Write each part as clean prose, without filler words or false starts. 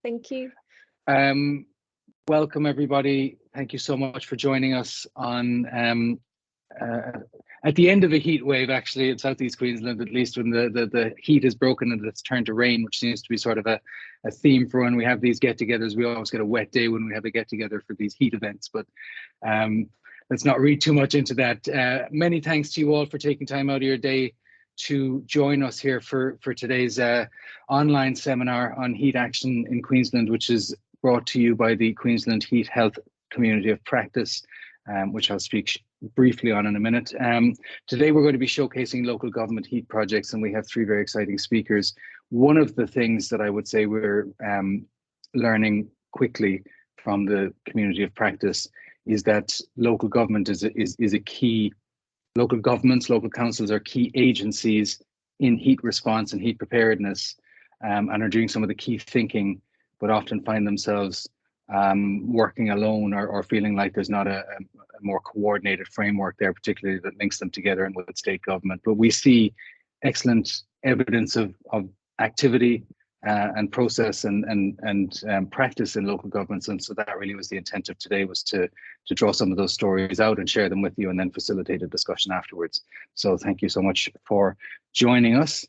Thank you. Welcome, everybody. Thank you so much for joining us on at the end of a heat wave, actually, in southeast Queensland, at least when the heat is broken and it's turned to rain, which seems to be sort of a theme for when we have these get-togethers. We always get a wet day when we have a get-together for these heat events, but let's not read too much into that. Many thanks to you all for taking time out of your day to join us here for today's online seminar on heat action in Queensland, which is brought to you by the Queensland Heat Health Community of Practice, which I'll speak briefly on in a minute. Today we're going to be showcasing local government heat projects, and we have three very exciting speakers. One of the things that I would say we're learning quickly from the community of practice is that local government is a key. Local governments, local councils are key agencies in heat response and heat preparedness, and are doing some of the key thinking, but often find themselves working alone or feeling like there's not a more coordinated framework there, particularly that links them together and with state government. But we see excellent evidence of activity and process and practice in local governments, and so that really was the intent of today, was to draw some of those stories out and share them with you, and then facilitate a discussion afterwards. So thank you so much for joining us.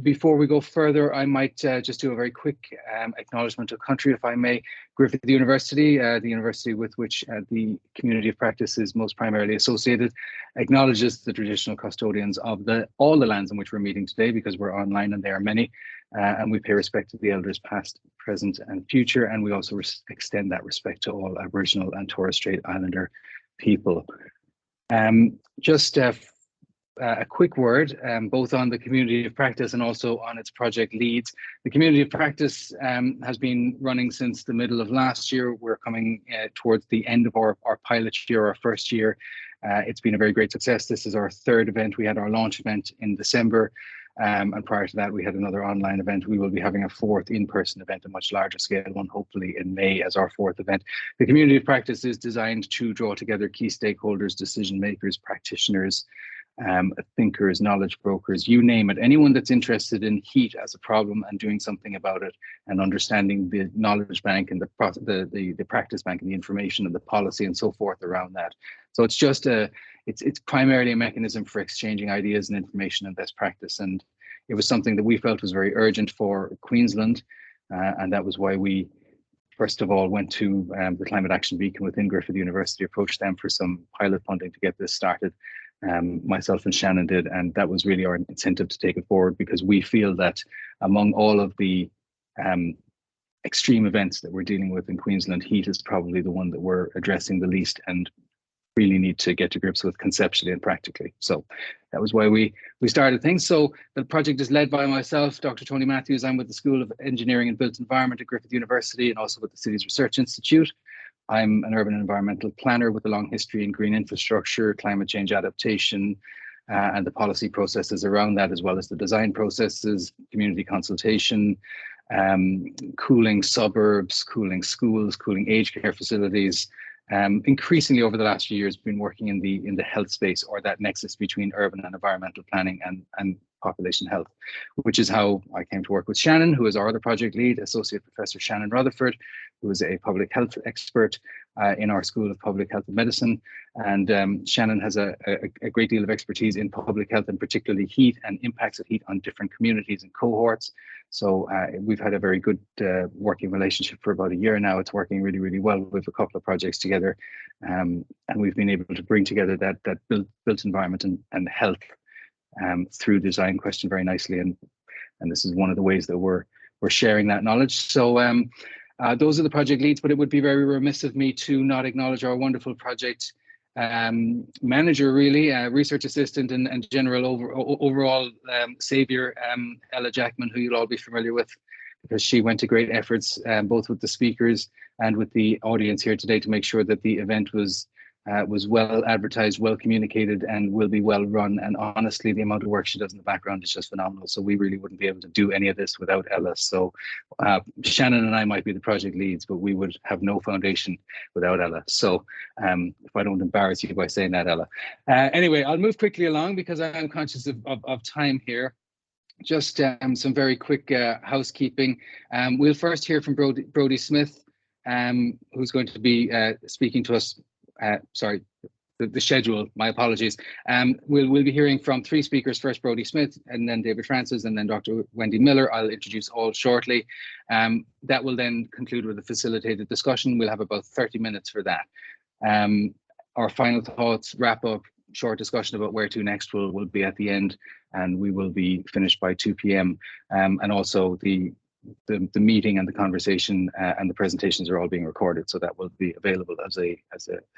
Before we go further, I might just do a very quick acknowledgement of country, if I may. Griffith University, the university with which the community of practice is most primarily associated, acknowledges the traditional custodians of all the lands in which we're meeting today, because we're online and there are many, and we pay respect to the elders past, present and future, and we also extend that respect to all Aboriginal and Torres Strait Islander people. Just a quick word, both on the community of practice and also on its project leads. The community of practice has been running since the middle of last year. We're coming towards the end of our pilot year, our first year. It's been a very great success. This is our third event. We had our launch event in December, and prior to that we had another online event. We will be having a fourth in-person event, a much larger scale one, hopefully in May, as our fourth event. The community of practice is designed to draw together key stakeholders, decision makers, practitioners, thinkers, knowledge brokers, you name it, anyone that's interested in heat as a problem and doing something about it, and understanding the knowledge bank and the practice bank and the information and the policy and so forth around that. So it's just it's primarily a mechanism for exchanging ideas and information and best practice, and it was something that we felt was very urgent for Queensland, and that was why we first of all went to the Climate Action Beacon within Griffith University, approached them for some pilot funding to get this started. Myself and Shannon did, and that was really our incentive to take it forward, because we feel that among all of the extreme events that we're dealing with in Queensland, heat is probably the one that we're addressing the least and really need to get to grips with conceptually and practically. So that was why we started things. So the project is led by myself, Dr. Tony Matthews. I'm with the School of Engineering and Built Environment at Griffith University, and also with the Cities Research Institute. I'm an urban and environmental planner with a long history in green infrastructure, climate change adaptation, and the policy processes around that, as well as the design processes, community consultation, cooling suburbs, cooling schools, cooling aged care facilities. Increasingly over the last few years, been working in the health space, or that nexus between urban and environmental planning and population health, which is how I came to work with Shannon, who is our other project lead, Associate Professor Shannon Rutherford, who is a public health expert in our School of Public Health and Medicine. And Shannon has a great deal of expertise in public health, and particularly heat and impacts of heat on different communities and cohorts. So we've had a very good working relationship for about a year now. It's working really, really well with a couple of projects together. And we've been able to bring together that built environment and health through design question very nicely. And this is one of the ways that we're sharing that knowledge. So those are the project leads, but it would be very remiss of me to not acknowledge our wonderful project manager, really, research assistant and general overall savior, Ella Jackman, who you'll all be familiar with, because she went to great efforts both with the speakers and with the audience here today to make sure that the event was well advertised, well communicated, and will be well run. And honestly, the amount of work she does in the background is just phenomenal. So we really wouldn't be able to do any of this without Ella. So Shannon and I might be the project leads, but we would have no foundation without Ella. So if I don't embarrass you by saying that, Ella. Anyway, I'll move quickly along because I am conscious of time here. Just some very quick housekeeping. We'll first hear from Brodie Smith, who's going to be speaking to us. Sorry, the schedule, my apologies. We'll be hearing from three speakers, first Brodie Smith, and then David Francis, and then Dr. Wendy Miller. I'll introduce all shortly. That will then conclude with a facilitated discussion. We'll have about 30 minutes for that. Our final thoughts, wrap up, short discussion about where to next will be at the end, and we will be finished by 2 p.m. And also the meeting and the conversation and the presentations are all being recorded, so that will be available as a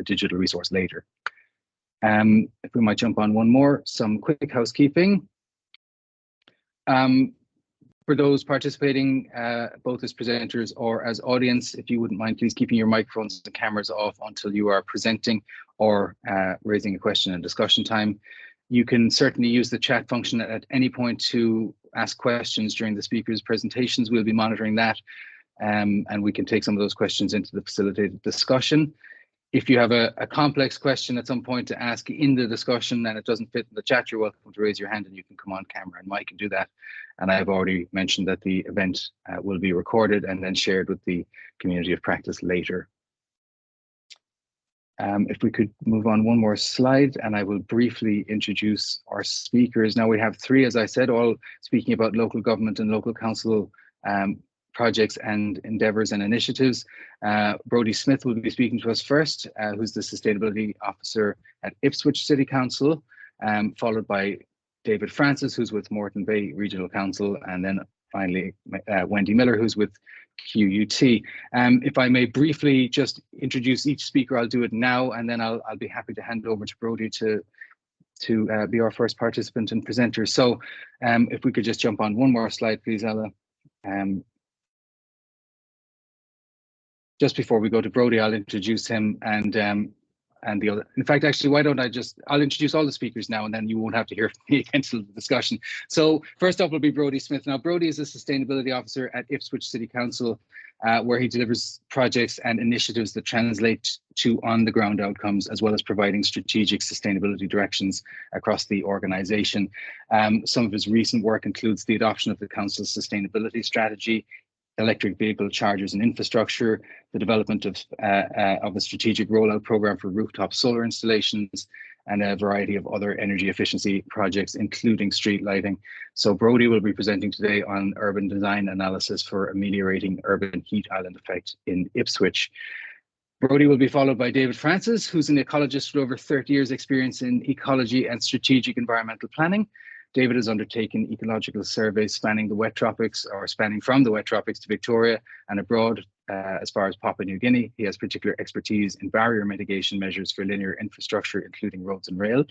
digital resource later. If we might jump on one more, some quick housekeeping. For those participating, both as presenters or as audience, if you wouldn't mind, please keeping your microphones and cameras off until you are presenting or raising a question in discussion time. You can certainly use the chat function at any point to ask questions during the speakers' presentations. We'll be monitoring that, and we can take some of those questions into the facilitated discussion. If you have a complex question at some point to ask in the discussion and it doesn't fit in the chat, you're welcome to raise your hand and you can come on camera and Mike can do that. And I've already mentioned that the event will be recorded and then shared with the community of practice later. If we could move on one more slide, and I will briefly introduce our speakers. Now we have three, as I said, all speaking about local government and local council projects and endeavours and initiatives. Brodie Smith will be speaking to us first, who's the Sustainability Officer at Ipswich City Council, followed by David Francis, who's with Moreton Bay Regional Council, and then finally Wendy Miller, who's with QUT. If I may briefly just introduce each speaker, I'll do it now, and then I'll be happy to hand over to Brodie to be our first participant and presenter. So if we could just jump on one more slide, please, Ella. Just before we go to Brodie, I'll introduce him and the other. In fact, actually, why don't I'll introduce all the speakers now, and then you won't have to hear from me again until the discussion. So first up will be Brodie Smith. Now, Brodie is a Sustainability Officer at Ipswich City Council, where he delivers projects and initiatives that translate to on-the-ground outcomes, as well as providing strategic sustainability directions across the organisation. Some of his recent work includes the adoption of the Council's sustainability strategy, electric vehicle chargers and infrastructure, the development of a strategic rollout program for rooftop solar installations, and a variety of other energy efficiency projects, including street lighting. So Brodie will be presenting today on urban design analysis for ameliorating urban heat island effect in Ipswich. Brodie will be followed by David Francis, who's an ecologist with over 30 years experience in ecology and strategic environmental planning. David has undertaken ecological surveys spanning from the wet tropics to Victoria and abroad as far as Papua New Guinea. He has particular expertise in barrier mitigation measures for linear infrastructure, including roads and rail.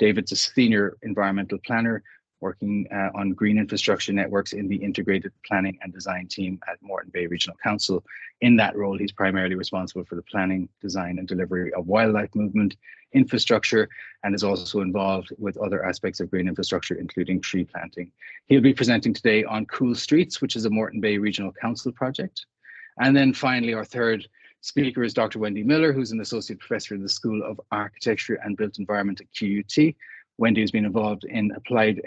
David's a senior environmental planner working on green infrastructure networks in the integrated planning and design team at Moreton Bay Regional Council. In that role, he's primarily responsible for the planning, design and delivery of wildlife movement infrastructure, and is also involved with other aspects of green infrastructure, including tree planting. He'll be presenting today on Cool Streets, which is a Moreton Bay Regional Council project. And then finally, our third speaker is Dr. Wendy Miller, who's an Associate Professor in the School of Architecture and Built Environment at QUT. Wendy has been involved in applied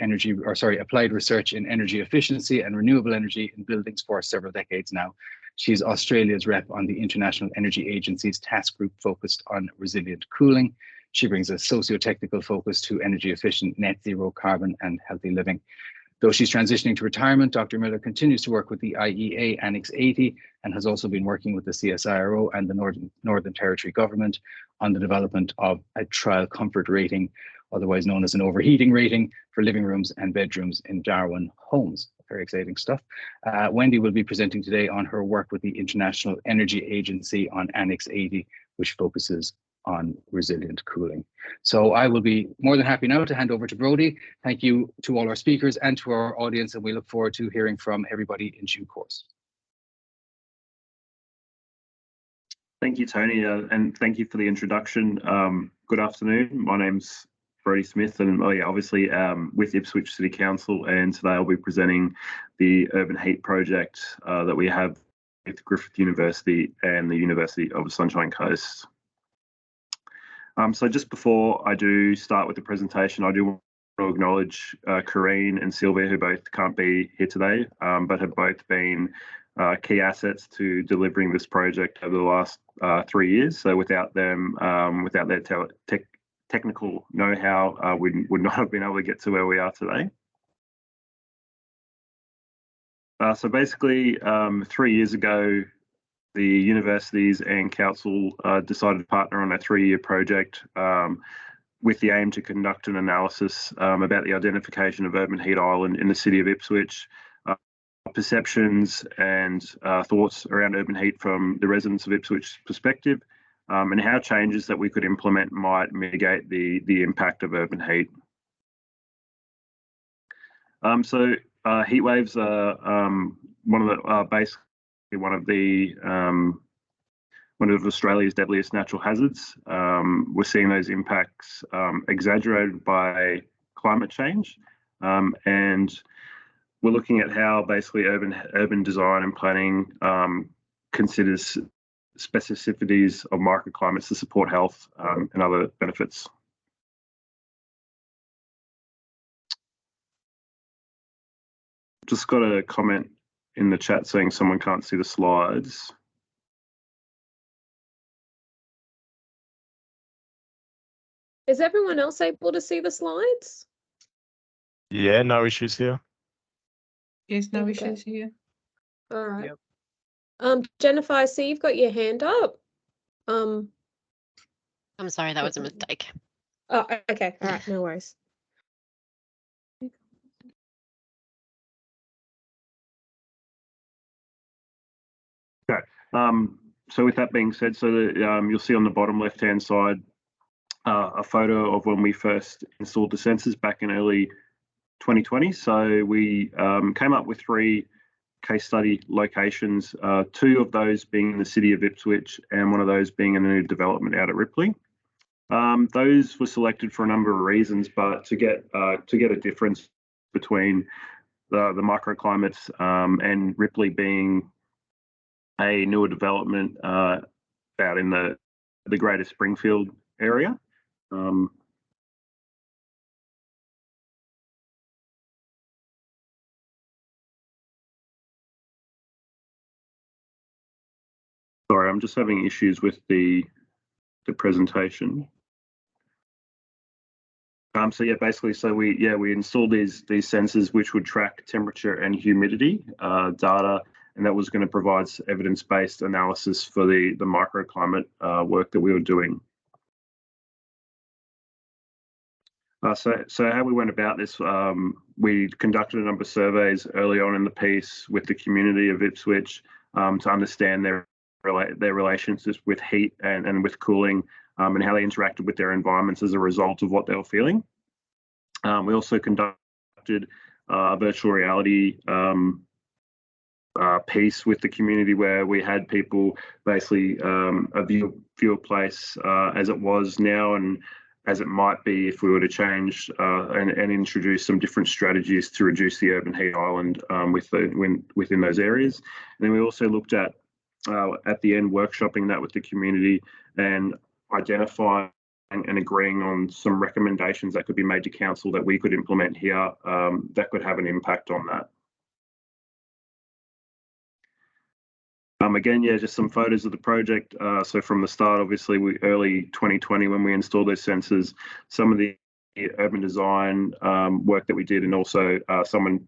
research in energy efficiency and renewable energy in buildings for several decades now. She's Australia's rep on the International Energy Agency's task group focused on resilient cooling. She brings a socio-technical focus to energy efficient, net zero carbon and healthy living. Though she's transitioning to retirement, Dr. Miller continues to work with the IEA Annex 80 and has also been working with the CSIRO and the Northern Territory Government on the development of a trial comfort rating, otherwise known as an overheating rating, for living rooms and bedrooms in Darwin homes. Very exciting stuff. Wendy will be presenting today on her work with the International Energy Agency on Annex 80, which focuses on resilient cooling. So I will be more than happy now to hand over to Brodie. Thank you to all our speakers and to our audience, and we look forward to hearing from everybody in due course. Thank you, Tony, and thank you for the introduction. Good afternoon. My name's Brodie Smith, and obviously with Ipswich City Council, and today I'll be presenting the Urban Heat project that we have with Griffith University and the University of the Sunshine Coast. So just before I do start with the presentation, I do want to acknowledge Corrine and Sylvia, who both can't be here today, but have both been key assets to delivering this project over the last 3 years. So without them, without their technical know-how, we would not have been able to get to where we are today. So basically, 3 years ago, the universities and council decided to partner on a 3-year project with the aim to conduct an analysis about the identification of urban heat island in the city of Ipswich, perceptions and thoughts around urban heat from the residents of Ipswich perspective, and how changes that we could implement might mitigate the impact of urban heat. So heat waves are basically one of Australia's deadliest natural hazards. We're seeing those impacts exaggerated by climate change, and we're looking at how basically urban design and planning considers specificities of microclimates to support health and other benefits. Just got a comment in the chat saying someone can't see the slides. Is everyone else able to see the slides? Yeah, no issues here. Yes, no Okay. issues here. All right. Yep. Jennifer, I see you've got your hand up. I'm sorry, that was a mistake. Oh, okay. All right. No worries. Okay. So with that being said, so you'll see on the bottom left-hand side a photo of when we first installed the sensors back in early 2020. So we came up with 3 case study locations, 2 of those being in the city of Ipswich and one of those being in a new development out at Ripley. Those were selected for a number of reasons, but to get a difference between the microclimates and Ripley being a newer development out in the greater Springfield area. Sorry, I'm just having issues with the presentation. So yeah, basically, so we installed these sensors which would track temperature and humidity data, and that was going to provide evidence-based analysis for the microclimate work that we were doing. So how we went about this, we conducted a number of surveys early on in the piece with the community of Ipswich to understand their relationships with heat and with cooling, and how they interacted with their environments as a result of what they were feeling. We also conducted a virtual reality piece with the community where we had people basically view a place as it was now and as it might be if we were to change and introduce some different strategies to reduce the urban heat island within those areas. And then we also looked at the end workshopping that with the community and identifying and agreeing on some recommendations that could be made to council that we could implement here that could have an impact on that. Again, yeah, just some photos of the project. So from the start, obviously, early 2020 when we installed those sensors, some of the urban design work that we did, and also someone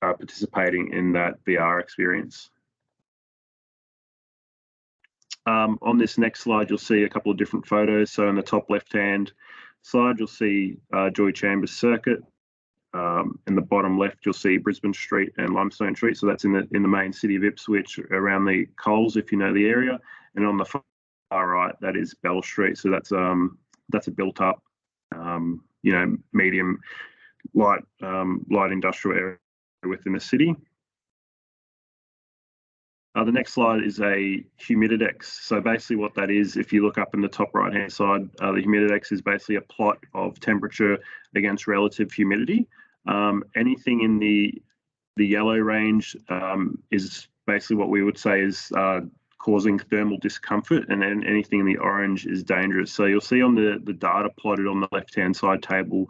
participating in that VR experience. On this next slide, you'll see a couple of different photos. So in the top left-hand side, you'll see Joy Chambers Circuit. In the bottom left, you'll see Brisbane Street and Limestone Street. So that's in the main city of Ipswich, around the Coles, if you know the area. And on the far right, that is Bell Street. So that's a built-up, medium light industrial area within the city. The next slide is a humididex. So basically what that is, if you look up in the top right-hand side, the humididex is basically a plot of temperature against relative humidity. Anything in the yellow range is basically what we would say is causing thermal discomfort, and then anything in the orange is dangerous. So you'll see on the data plotted on the left-hand side table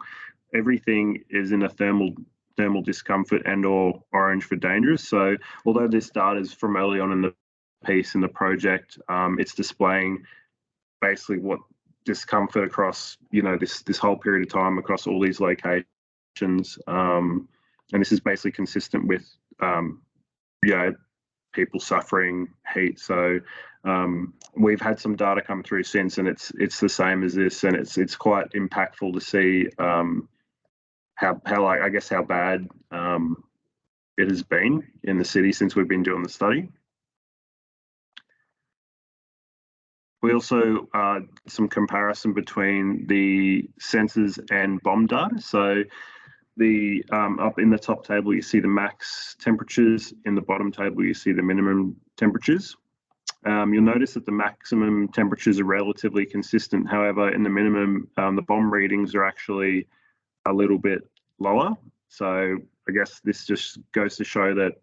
everything is in a thermal discomfort and or orange for dangerous. So although this data is from early on in the piece in the project, it's displaying basically what discomfort across, you know, this whole period of time across all these locations. And this is basically consistent with, you know, people suffering heat. So we've had some data come through since, and it's the same as this, and it's quite impactful to see how like, I guess how bad it has been in the city since we've been doing the study. We also some comparison between the sensors and BOM data. So the up in the top table you see the max temperatures, in the bottom table you see the minimum temperatures. You'll notice that the maximum temperatures are relatively consistent. However, in the minimum, the BOM readings are actually a little bit lower. So I guess this just goes to show that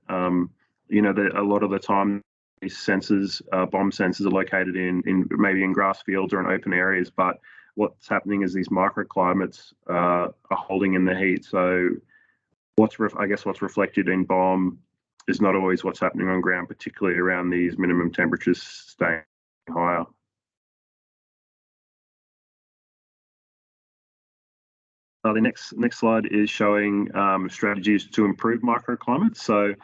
you know, that a lot of the time these sensors, BOM sensors, are located in maybe in grass fields or in open areas, but what's happening is these microclimates are holding in the heat. So I guess what's reflected in BOM is not always what's happening on ground, particularly around these minimum temperatures staying higher. The next slide is showing strategies to improve microclimates. So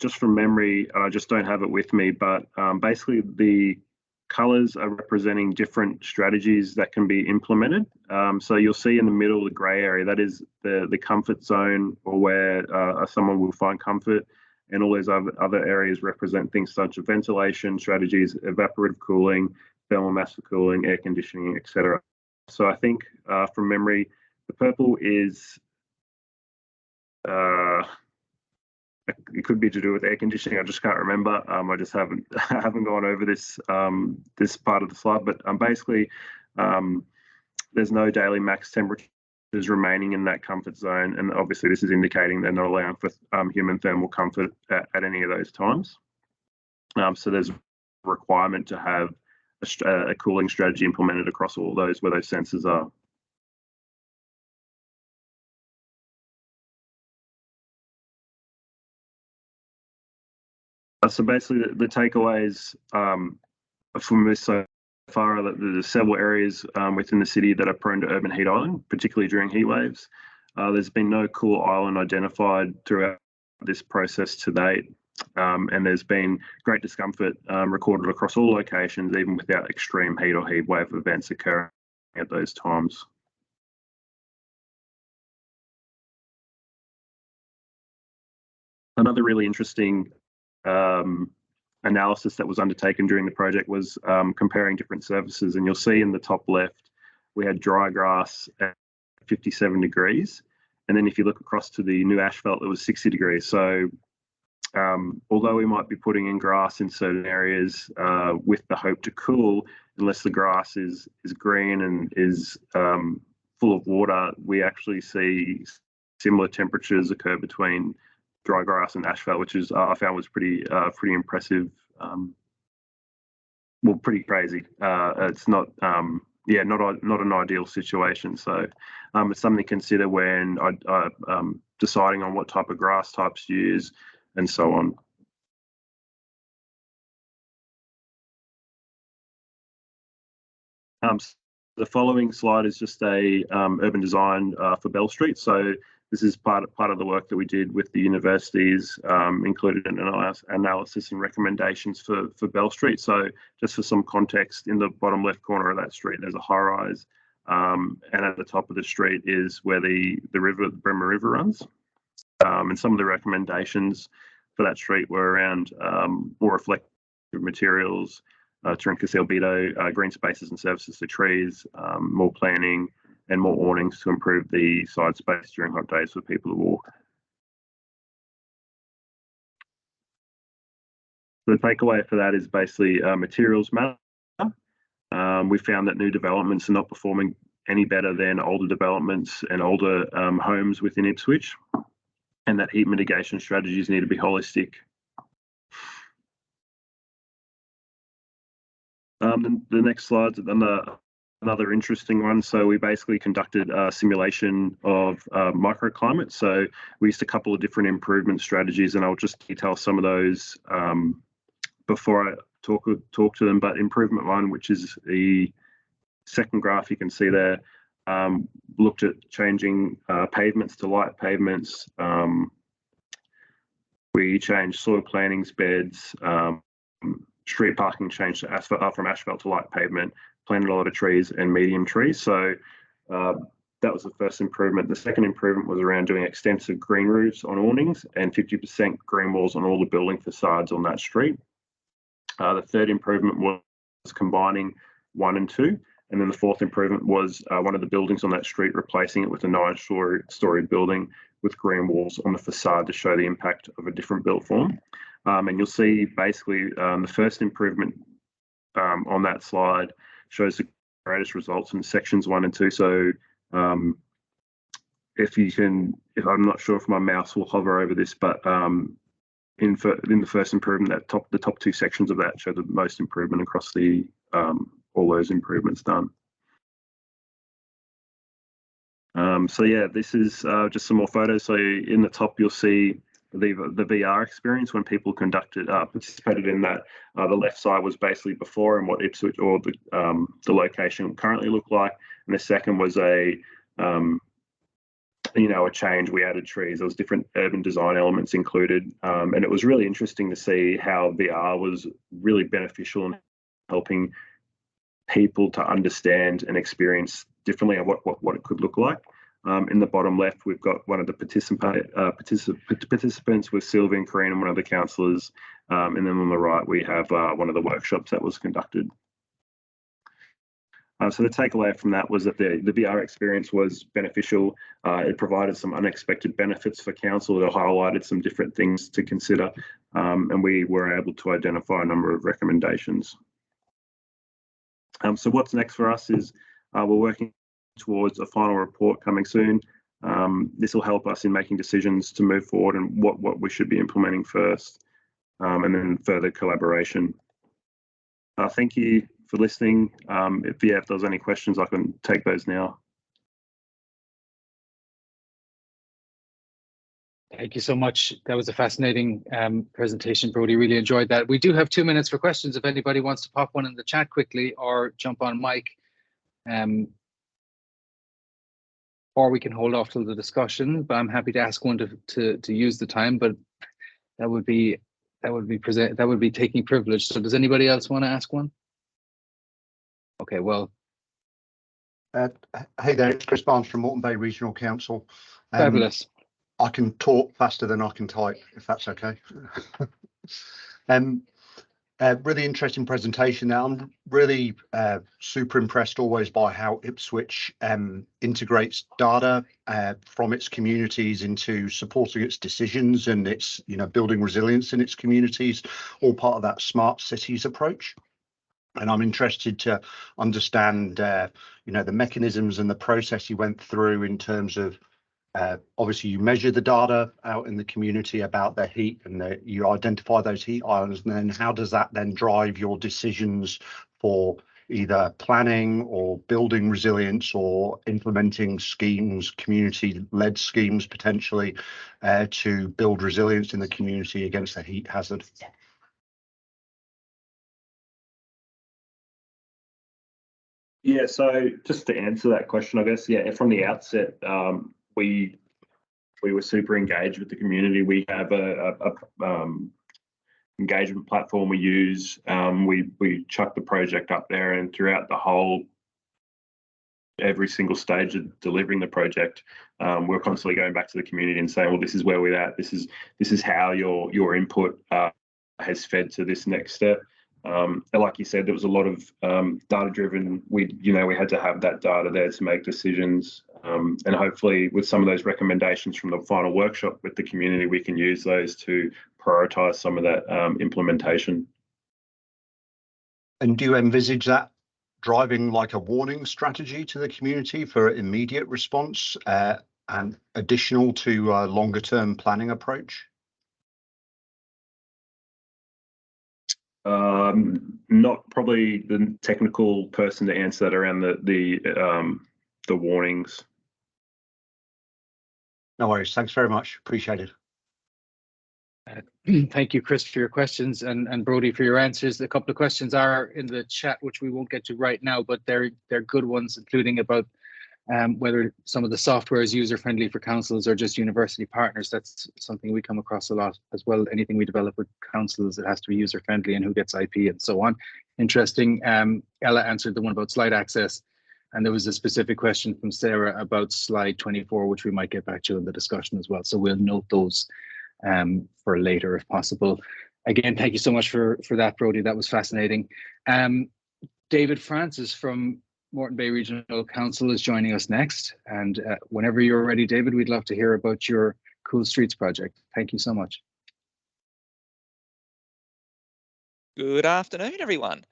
just from memory, I just don't have it with me, but basically the colours are representing different strategies that can be implemented. So you'll see in the middle, the grey area, that is the comfort zone, or where someone will find comfort, and all those other areas represent things such as ventilation strategies, evaporative cooling, thermal mass for cooling, air conditioning, etc. So I think from memory, the purple is it could be to do with air conditioning. I just can't remember. I just haven't gone over this this part of the slide. But basically, there's no daily max temperatures remaining in that comfort zone, and obviously this is indicating they're not allowing for human thermal comfort at any of those times. So there's a requirement to have a cooling strategy implemented across all those where those sensors are. So basically, the takeaways from this so far are that there's several areas within the city that are prone to urban heat island, particularly during heat waves. There's been no cool island identified throughout this process to date, and there's been great discomfort recorded across all locations, even without extreme heat or heat wave events occurring at those times. Another really interesting analysis that was undertaken during the project was comparing different surfaces, and you'll see in the top left we had dry grass at 57 degrees, and then if you look across to the new asphalt, it was 60 degrees. So although we might be putting in grass in certain areas with the hope to cool, unless the grass is green and is full of water, we actually see similar temperatures occur between dry grass and asphalt, which is I found was pretty impressive. Well, pretty crazy. It's not not an ideal situation. So it's something to consider when deciding on what type of grass types to use and so on. The following slide is just a urban design for Bell Street. So this is part of the work that we did with the universities, included an analysis and recommendations for Bell Street. So just for some context, in the bottom left corner of that street, there's a high-rise, and at the top of the street is where the Bremer River runs. And some of the recommendations for that street were around more reflective materials, Turinkas albedo, green spaces and services for trees, more planning, and more awnings to improve the side space during hot days for people to walk. The takeaway for that is basically materials matter. We found that new developments are not performing any better than older developments and older homes within Ipswich, and that heat mitigation strategies need to be holistic. The next slide's on another interesting one. So we basically conducted a simulation of microclimate. So we used a couple of different improvement strategies, and I'll just detail some of those before I talk to them. But improvement one, which is the second graph you can see there, looked at changing pavements to light pavements. We changed soil plantings beds, street parking changed to asphalt, from asphalt to light pavement, planted a lot of trees and medium trees. So that was the first improvement. The second improvement was around doing extensive green roofs on awnings and 50% green walls on all the building facades on that street. The third improvement was combining 1 and 2. And then the fourth improvement was one of the buildings on that street, replacing it with a 9-story building with green walls on the facade to show the impact of a different built form. And you'll see basically the first improvement on that slide shows the greatest results in sections 1 and 2. So if I'm not sure if my mouse will hover over this, but in the first improvement, the top 2 sections of that show the most improvement across the all those improvements done. So yeah, this is just some more photos. So in the top, you'll see the VR experience when people participated in that. The left side was basically before and what Ipswich or the location currently look like, and the second was a change. We added trees. There was different urban design elements included, and it was really interesting to see how VR was really beneficial in helping people to understand and experience differently what it could look like. In the bottom left, we've got one of the participants with Sylvie and Corinne and one of the councillors, and then on the right we have one of the workshops that was conducted. So the takeaway from that was that the VR experience was beneficial. It provided some unexpected benefits for council. It highlighted some different things to consider, and we were able to identify a number of recommendations. So what's next for us is we're working towards a final report coming soon. This will help us in making decisions to move forward and what we should be implementing first, and then further collaboration. Thank you for listening. If there's any questions, I can take those now. Thank you so much. That was a fascinating presentation, Brodie. Really enjoyed that. We do have 2 minutes for questions if anybody wants to pop one in the chat quickly or jump on mic. Or we can hold off till the discussion, but I'm happy to ask one to use the time, but that would be taking privilege. So does anybody else want to ask one? Okay, well. Hey there, it's Chris Barnes from Moreton Bay Regional Council. Fabulous. I can talk faster than I can type, if that's okay. Really interesting presentation there. I'm really super impressed always by how Ipswich integrates data from its communities into supporting its decisions and its building resilience in its communities, all part of that smart cities approach. And I'm interested to understand the mechanisms and the process you went through in terms of obviously you measure the data out in the community about the heat and you identify those heat islands, and then how does that then drive your decisions for either planning or building resilience or implementing schemes, community-led schemes potentially, to build resilience in the community against the heat hazard? Yeah, so just to answer that question, I guess, from the outset, we were super engaged with the community. We have a engagement platform we use. We chuck the project up there, and throughout every single stage of delivering the project, we're constantly going back to the community and saying, well, this is where we're at. This is how your input has fed to this next step. And like you said, there was a lot of data driven. We had to have that data there to make decisions. And hopefully with some of those recommendations from the final workshop with the community, we can use those to prioritise some of that implementation. And do you envisage that driving like a warning strategy to the community for immediate response and additional to a longer term planning approach? Not probably the technical person to answer that around the warnings. No worries. Thanks very much. Appreciate it. Thank you, Chris, for your questions, and Brodie for your answers. A couple of questions are in the chat, which we won't get to right now, but they're good ones, including about whether some of the software is user-friendly for councils or just university partners. That's something we come across a lot as well. Anything we develop with councils, it has to be user-friendly and who gets IP and so on. Interesting. Ella answered the one about slide access, and there was a specific question from Sarah about slide 24, which we might get back to in the discussion as well. So we'll note those for later if possible. Again, thank you so much for that, Brodie. That was fascinating. David Francis from Moreton Bay Regional Council is joining us next. And whenever you're ready, David, we'd love to hear about your Cool Streets project. Thank you so much. Good afternoon, everyone.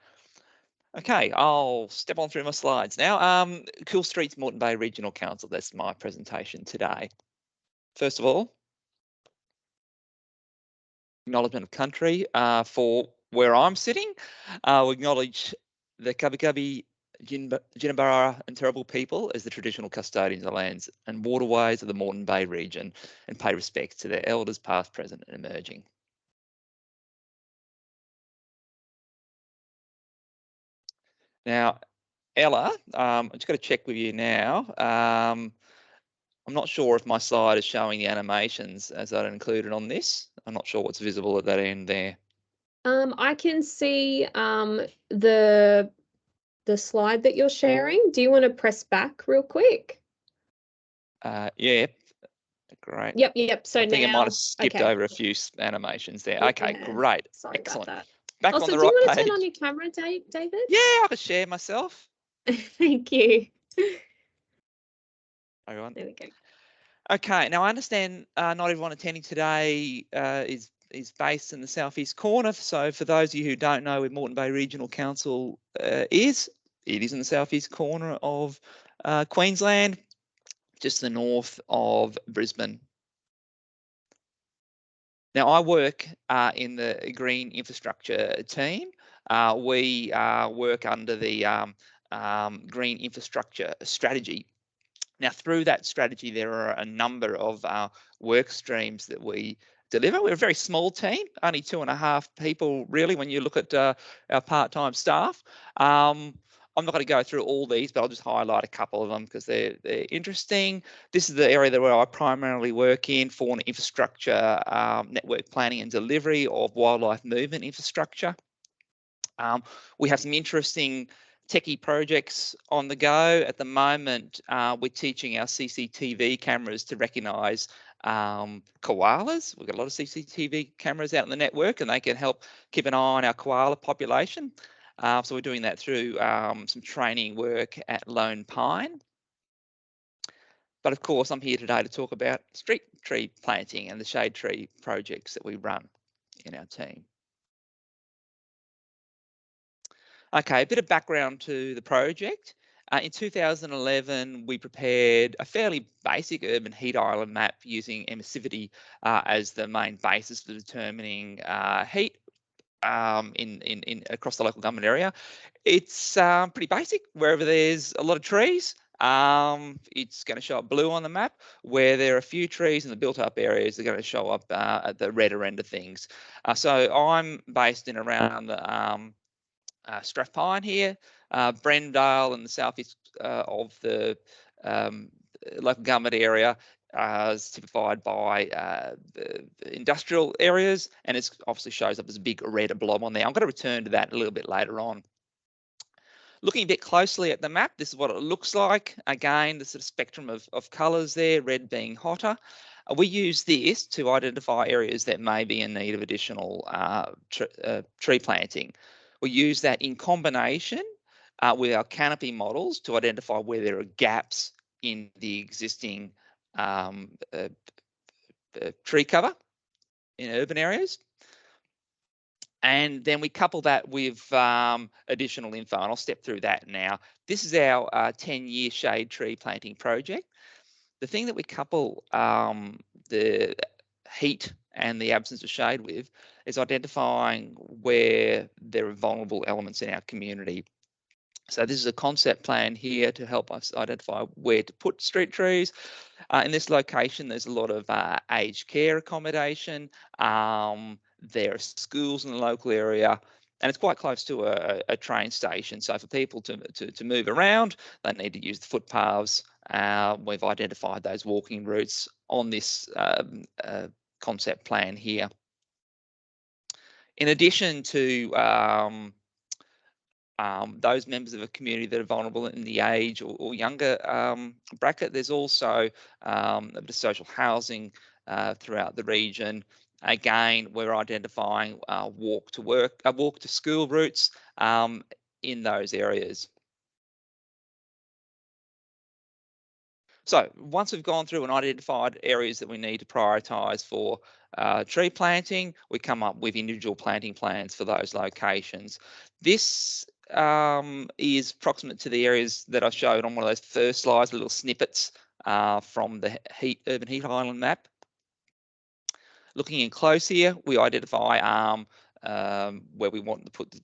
Okay, I'll step on through my slides now. Cool Streets Moreton Bay Regional Council, that's my presentation today. First of all, acknowledgement of country for where I'm sitting. We acknowledge the Kabi, Jinnabara and Turrbal people as the traditional custodians of the lands and waterways of the Moreton Bay region and pay respects to their elders past, present and emerging. Now, Ella, I'm just going to check with you now. I'm not sure if my slide is showing the animations as I included on this. I'm not sure what's visible at that end there. I can see the slide that you're sharing. Do you want to press back real quick? Yeah, great. Yep. So I think now, I might have skipped okay. over a few animations there. Okay, Yeah. great. Sorry Excellent. about that. Back Also, on the do you right want to page. turn on your camera, David? Yeah, I can share myself. Thank you. Everyone. There we go. Okay, now I understand not everyone attending today is based in the southeast corner. So for those of you who don't know where Moreton Bay Regional Council is, it is in the southeast corner of Queensland, just the north of Brisbane. Now I work in the green infrastructure team. We work under the green infrastructure strategy. Now, through that strategy, there are a number of work streams that we deliver. We're a very small team, only 2.5 people, really, when you look at our part-time staff. I'm not going to go through all these, but I'll just highlight a couple of them because they're interesting. This is the area where I primarily work in, fauna infrastructure, network planning and delivery of wildlife movement infrastructure. We have some interesting techie projects on the go at the moment. We're teaching our CCTV cameras to recognise koalas. We've got a lot of CCTV cameras out in the network and they can help keep an eye on our koala population. So we're doing that through some training work at Lone Pine. But of course, I'm here today to talk about street tree planting and the shade tree projects that we run in our team. Okay, a bit of background to the project. In 2011, we prepared a fairly basic urban heat island map using emissivity as the main basis for determining heat across the local government area. It's pretty basic. Wherever there's a lot of trees, it's going to show up blue on the map. Where there are a few trees in the built-up areas, they're going to show up at the redder end of things. So I'm based in around the Strathpine here, Brendale in the southeast of the local government area is typified by the industrial areas, and it obviously shows up as a big red blob on there. I'm going to return to that a little bit later on. Looking a bit closely at the map, this is what it looks like. Again, the sort of spectrum of colours there, red being hotter. We use this to identify areas that may be in need of additional tree planting. We use that in combination with our canopy models to identify where there are gaps in the existing tree cover in urban areas. And then we couple that with additional info, and I'll step through that now. This is our 10-year shade tree planting project. The thing that we couple the heat and the absence of shade with is identifying where there are vulnerable elements in our community. So this is a concept plan here to help us identify where to put street trees. In this location, there's a lot of aged care accommodation. There are schools in the local area, and it's quite close to a train station. So for people to move around, they need to use the footpaths. We've identified those walking routes on this concept plan here. In addition to those members of a community that are vulnerable in the age or younger bracket, there's also a bit of social housing throughout the region. Again, we're identifying walk to school routes in those areas. So once we've gone through and identified areas that we need to prioritise for tree planting, we come up with individual planting plans for those locations. This is proximate to the areas that I showed on one of those first slides, little snippets from the urban heat island map. Looking in close here, we identify where we want to put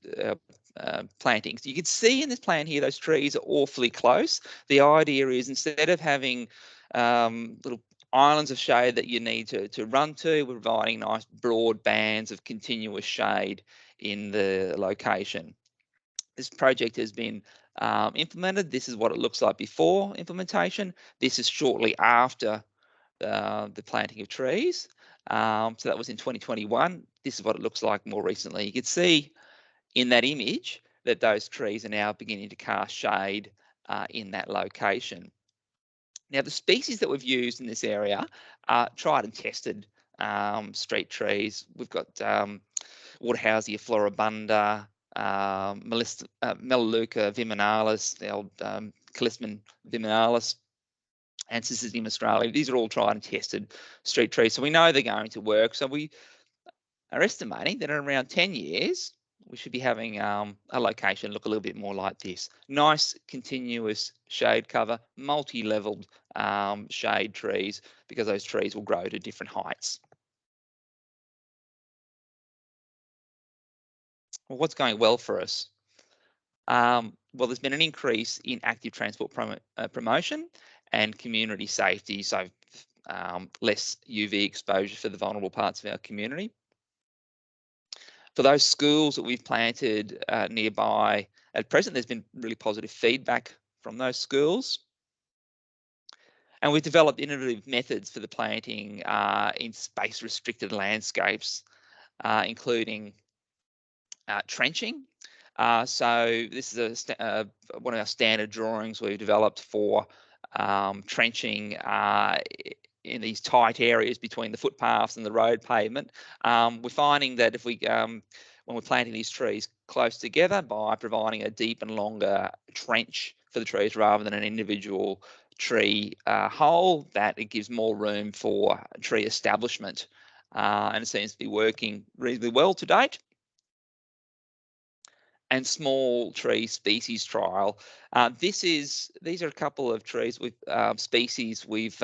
plantings. You can see in this plan here, those trees are awfully close. The idea is instead of having little islands of shade that you need to run to, we're providing nice broad bands of continuous shade in the location. This project has been implemented. This is what it looks like before implementation. This is shortly after the planting of trees. So that was in 2021. This is what it looks like more recently. You can see in that image that those trees are now beginning to cast shade in that location. Now, the species that we've used in this area are tried and tested street trees. We've got Waterhousia floribunda, Melaleuca viminalis, the old Callistemon viminalis, and Syzygium australis. These are all tried and tested street trees, so we know they're going to work. So we are estimating that in around 10 years, we should be having a location look a little bit more like this. Nice continuous shade cover, multi-leveled shade trees, because those trees will grow to different heights. Well, what's going well for us? Well, there's been an increase in active transport promotion and community safety, so less UV exposure for the vulnerable parts of our community. For those schools that we've planted nearby, at present there's been really positive feedback from those schools. And we've developed innovative methods for the planting in space-restricted landscapes, including trenching. So this is one of our standard drawings we've developed for trenching in these tight areas between the footpaths and the road pavement. We're finding that if we, when we're planting these trees close together by providing a deep and longer trench for the trees rather than an individual tree hole, that it gives more room for tree establishment. And it seems to be working reasonably well to date. And small tree species trial. These are a couple of trees with species we've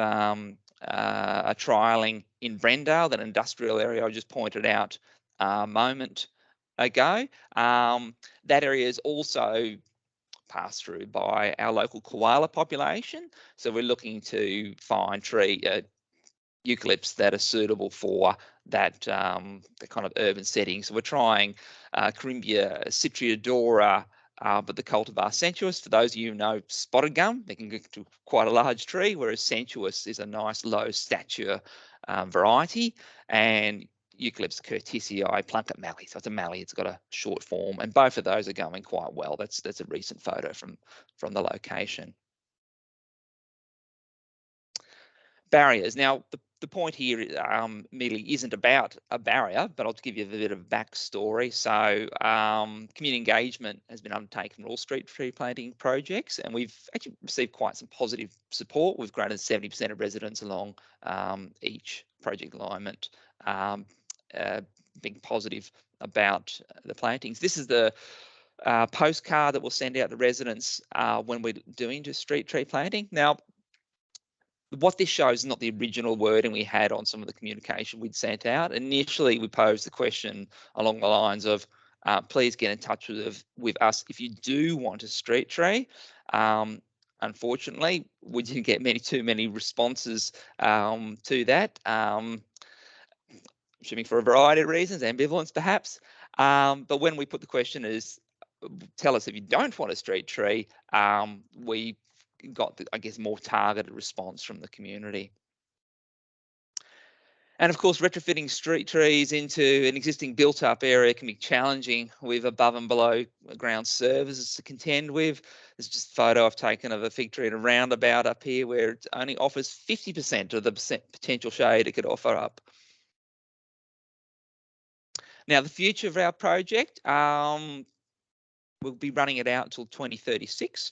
are trialing in Brendale, that industrial area I just pointed out a moment ago. That area is also passed through by our local koala population. So we're looking to find eucalypts that are suitable for that the kind of urban setting. So we're trying Corymbia citriodora, but the cultivar sensuous. For those of you who know spotted gum, they can get to quite a large tree, whereas sensuous is a nice low stature variety. And Eucalyptus curtisii, plunket mallee. So it's a mallee, it's got a short form, and both of those are going quite well. That's a recent photo from the location. Barriers. Now, the point here merely isn't about a barrier, but I'll give you a bit of backstory. So community engagement has been undertaken for all street tree planting projects, and we've actually received quite some positive support with greater than 70% of residents along each project alignment being positive about the plantings. This is the postcard that we'll send out to residents when we're doing just street tree planting. Now, what this shows is not the original wording we had on some of the communication we'd sent out. Initially, we posed the question along the lines of, please get in touch with us if you do want a street tree. Unfortunately, we didn't get too many responses to that, assuming for a variety of reasons, ambivalence perhaps. But when we put the question as, tell us if you don't want a street tree, we got, I guess, more targeted response from the community. And of course, retrofitting street trees into an existing built-up area can be challenging with above and below ground services to contend with. There's just a photo I've taken of a fig tree at a roundabout up here where it only offers 50% of the potential shade it could offer up. Now, the future of our project, we'll be running it out until 2036.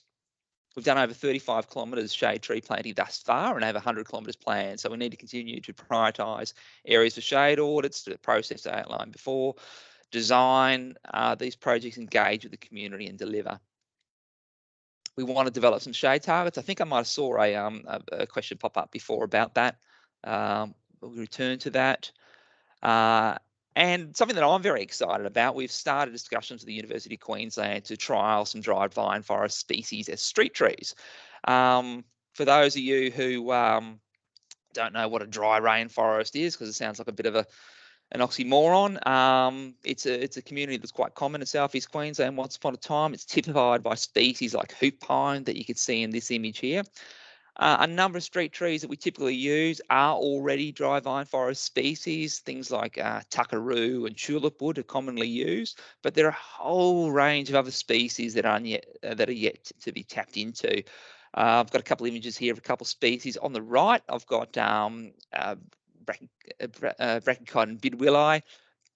We've done over 35 kilometres shade tree planting thus far and over 100 kilometres planned. So we need to continue to prioritise areas for shade audits, the process I outlined before, design these projects, engage with the community and deliver. We want to develop some shade targets. I think I might have saw a question pop up before about that. We'll return to that. And something that I'm very excited about, we've started discussions with the University of Queensland to trial some dried vine forest species as street trees. For those of you who don't know what a dry rainforest is, because it sounds like a bit of an oxymoron, it's a community that's quite common in southeast Queensland. Once upon a time, it's typified by species like hoop pine that you can see in this image here. A number of street trees that we typically use are already dry vine forest species. Things like tuckaroo and tulip wood are commonly used, but there are a whole range of other species that are yet to be tapped into. I've got a couple of images here of a couple of species. On the right, I've got brachycod and bidwilli.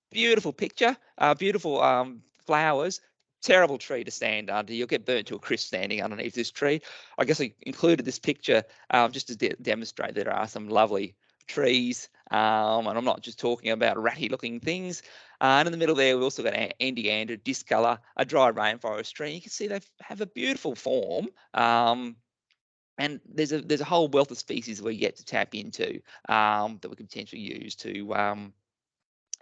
Beautiful picture, beautiful flowers. Terrible tree to stand under. You'll get burnt to a crisp standing underneath this tree. I guess I included this picture just to demonstrate that there are some lovely trees, and I'm not just talking about ratty looking things. And in the middle there, we've also got Endiander, discolor, a dry rainforest tree. You can see they have a beautiful form, and there's a whole wealth of species we're yet to tap into that we could potentially use to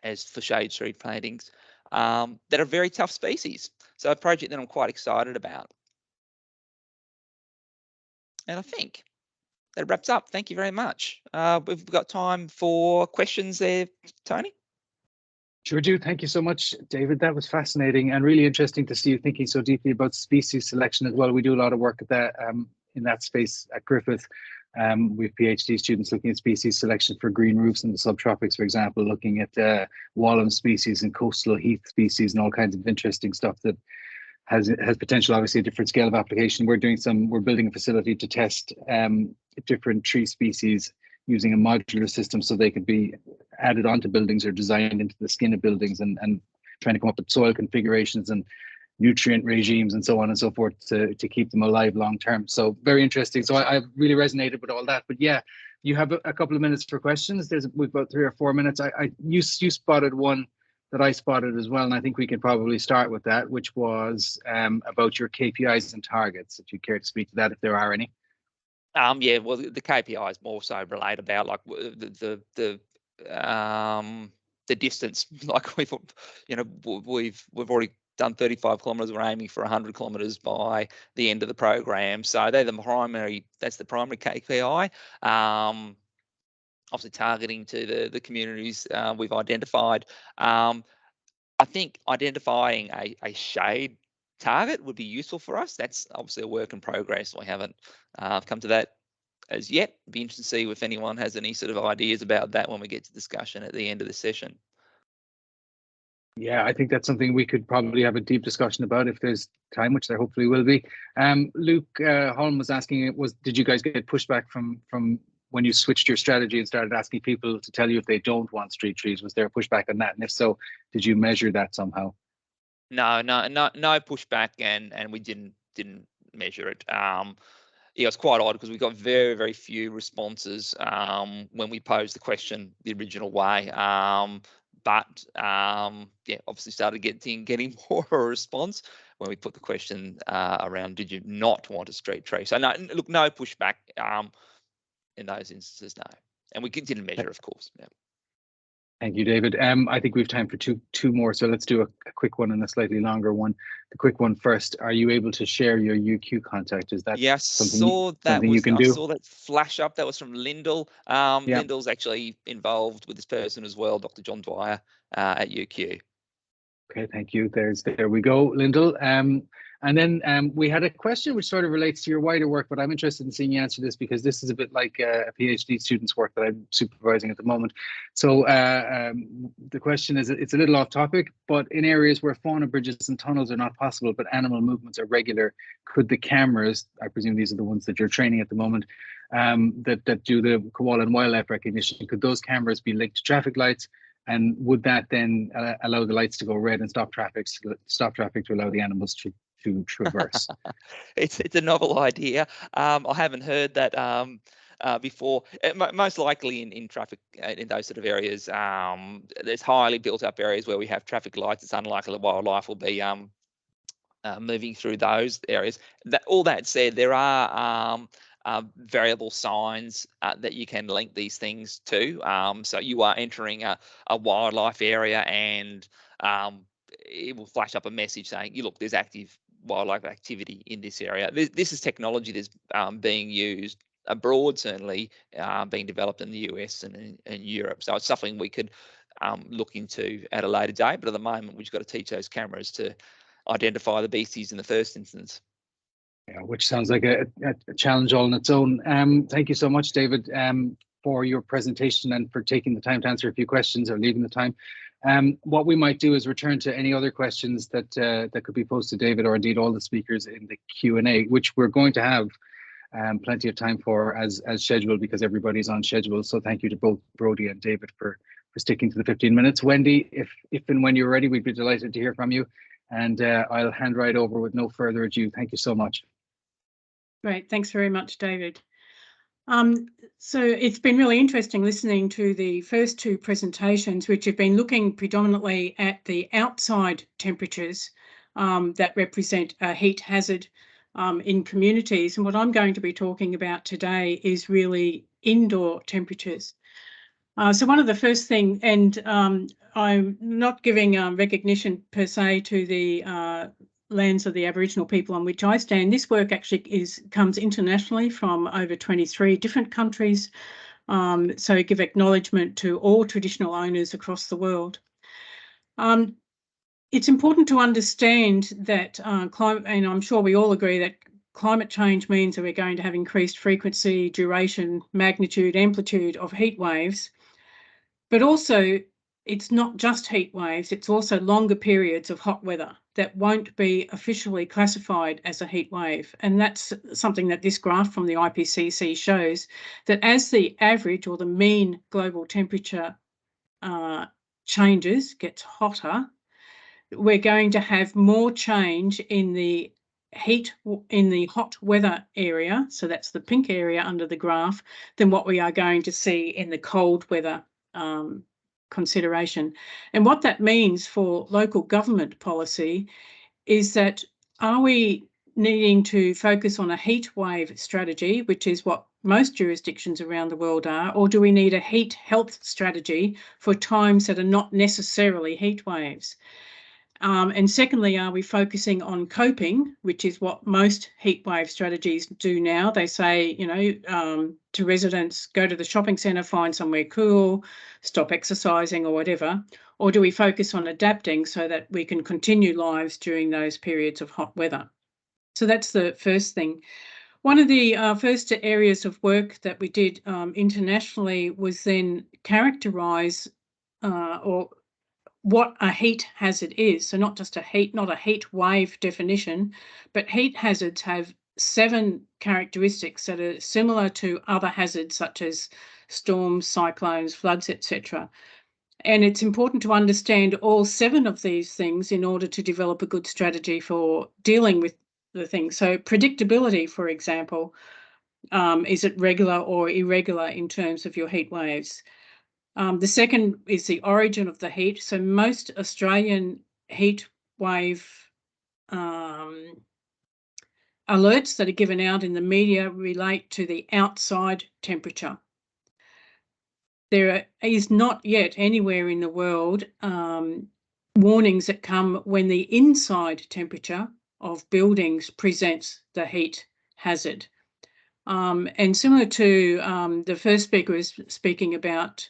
as for shade tree plantings that are very tough species. So a project that I'm quite excited about. And I think that wraps up. Thank you very much. We've got time for questions there, Tony. Sure do. Thank you so much, David. That was fascinating and really interesting to see you thinking so deeply about species selection as well. We do a lot of work at that in that space at Griffith. We have PhD students looking at species selection for green roofs in the subtropics, for example, looking at Wallam species and coastal heath species and all kinds of interesting stuff that has potential, obviously a different scale of application. We're building a facility to test different tree species using a modular system so they could be added onto buildings or designed into the skin of buildings, and trying to come up with soil configurations and nutrient regimes and so on and so forth to keep them alive long term. So very interesting. So I really resonated with all that. But yeah, you have a couple of minutes for questions. We've got 3 or 4 minutes. You spotted one that I spotted as well, and I think we can probably start with that, which was about your KPIs and targets. If you care to speak to that, if there are any. Yeah, well, the KPIs more so relate about like the distance. Like we've already done 35 kilometres. We're aiming for 100 kilometres by the end of the program. So that's the primary KPI. Obviously targeting to the communities we've identified. I think identifying a shade target would be useful for us. That's obviously a work in progress. We haven't come to that as yet. Be interested to see if anyone has any sort of ideas about that when we get to discussion at the end of the session. Yeah, I think that's something we could probably have a deep discussion about if there's time, which there hopefully will be. Luke Holm was asking, did you guys get pushback from when you switched your strategy and started asking people to tell you if they don't want street trees? Was there a pushback on that? And if so, did you measure that somehow? No pushback, and we didn't measure it. Yeah, it's quite odd because we got very, very few responses when we posed the question the original way. But yeah, obviously started getting more of a response when we put the question around, did you not want a street tree? So no, look, no pushback. in those instances, no. And we continue to measure, of course. Yeah. Thank you, David. I think we have time for two more, so let's do a quick one and a slightly longer one. The quick one first. Are you able to share your UQ contact? Is that something you can do? I saw that flash up. That was from Lyndall. Lyndall's actually involved with this person as well, Dr. John Dwyer at UQ. Okay, thank you. There we go, Lyndall. And then we had a question which sort of relates to your wider work, but I'm interested in seeing you answer this because this is a bit like a PhD student's work that I'm supervising at the moment. So the question is, it's a little off topic, but in areas where fauna bridges and tunnels are not possible, but animal movements are regular, could the cameras, I presume these are the ones that you're training at the moment, that do the koala and wildlife recognition, could those cameras be linked to traffic lights? And would that then allow the lights to go red and stop traffic to allow the animals to traverse? It's a novel idea. I haven't heard that before. Most likely in traffic in those sort of areas, there's highly built up areas where we have traffic lights. It's unlikely that wildlife will be moving through those areas. All that said, there are variable signs that you can link these things to. So you are entering a wildlife area, and it will flash up a message saying, look, there's active wildlife activity in this area. This is technology that's being used abroad, certainly being developed in the US and in Europe. So it's something we could look into at a later date. But at the moment, we've just got to teach those cameras to identify the beasties in the first instance. Yeah, which sounds like a challenge all on its own. Thank you so much, David, for your presentation and for taking the time to answer a few questions or leaving the time. What we might do is return to any other questions that could be posed to David, or indeed all the speakers in the Q&A, which we're going to have plenty of time for as scheduled, because everybody's on schedule. So thank you to both Brodie and David for sticking to the 15 minutes. Wendy, if and when you're ready, we'd be delighted to hear from you. And I'll hand right over with no further ado. Thank you so much. Great. Thanks very much, David. So it's been really interesting listening to the first two presentations, which have been looking predominantly at the outside temperatures that represent a heat hazard in communities. And what I'm going to be talking about today is really indoor temperatures. So one of the first things, and I'm not giving recognition per se to the lands of the Aboriginal people on which I stand. This work actually comes internationally from over 23 different countries. So give acknowledgement to all traditional owners across the world. It's important to understand that climate, and I'm sure we all agree that climate change means that we're going to have increased frequency, duration, magnitude, amplitude of heat waves. But also, it's not just heat waves, it's also longer periods of hot weather that won't be officially classified as a heat wave. And that's something that this graph from the IPCC shows, that as the average or the mean global temperature changes, gets hotter, we're going to have more change in the hot weather area, so that's the pink area under the graph, than what we are going to see in the cold weather consideration. And what that means for local government policy is that, are we needing to focus on a heat wave strategy, which is what most jurisdictions around the world are, or do we need a heat health strategy for times that are not necessarily heat waves? And secondly, are we focusing on coping, which is what most heat wave strategies do now? They say, to residents, go to the shopping centre, find somewhere cool, stop exercising or whatever. Or do we focus on adapting so that we can continue lives during those periods of hot weather? So that's the first thing. One of the first areas of work that we did internationally was then characterise or what a heat hazard is. So not just not a heat wave definition, but heat hazards have 7 characteristics that are similar to other hazards such as storms, cyclones, floods, etc. And it's important to understand all 7 of these things in order to develop a good strategy for dealing with the things. So predictability, for example, is it regular or irregular in terms of your heat waves? The second is the origin of the heat. So most Australian heat wave alerts that are given out in the media relate to the outside temperature. There is not yet anywhere in the world warnings that come when the inside temperature of buildings presents the heat hazard. And similar to the first speaker was speaking about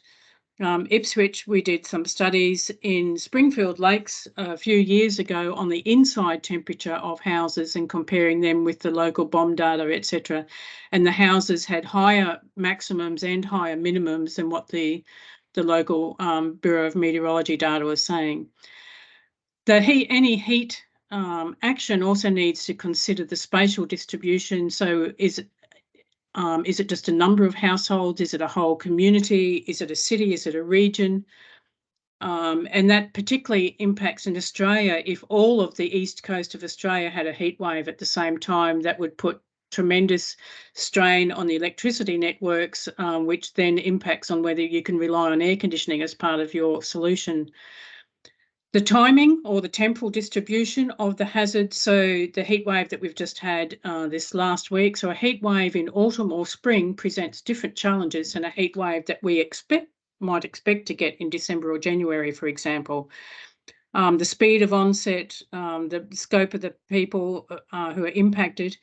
Ipswich, we did some studies in Springfield Lakes a few years ago on the inside temperature of houses and comparing them with the local bomb data, etc. And the houses had higher maximums and higher minimums than what the local Bureau of Meteorology data was saying. Any heat action also needs to consider the spatial distribution. So is it just a number of households? Is it a whole community? Is it a city? Is it a region? And that particularly impacts in Australia. If all of the east coast of Australia had a heat wave at the same time, that would put tremendous strain on the electricity networks, which then impacts on whether you can rely on air conditioning as part of your solution. The timing or the temporal distribution of the hazard, so the heat wave that we've just had this last week, so a heat wave in autumn or spring presents different challenges than a heat wave that we might expect to get in December or January, for example. The speed of onset, the scope of the people who are impacted.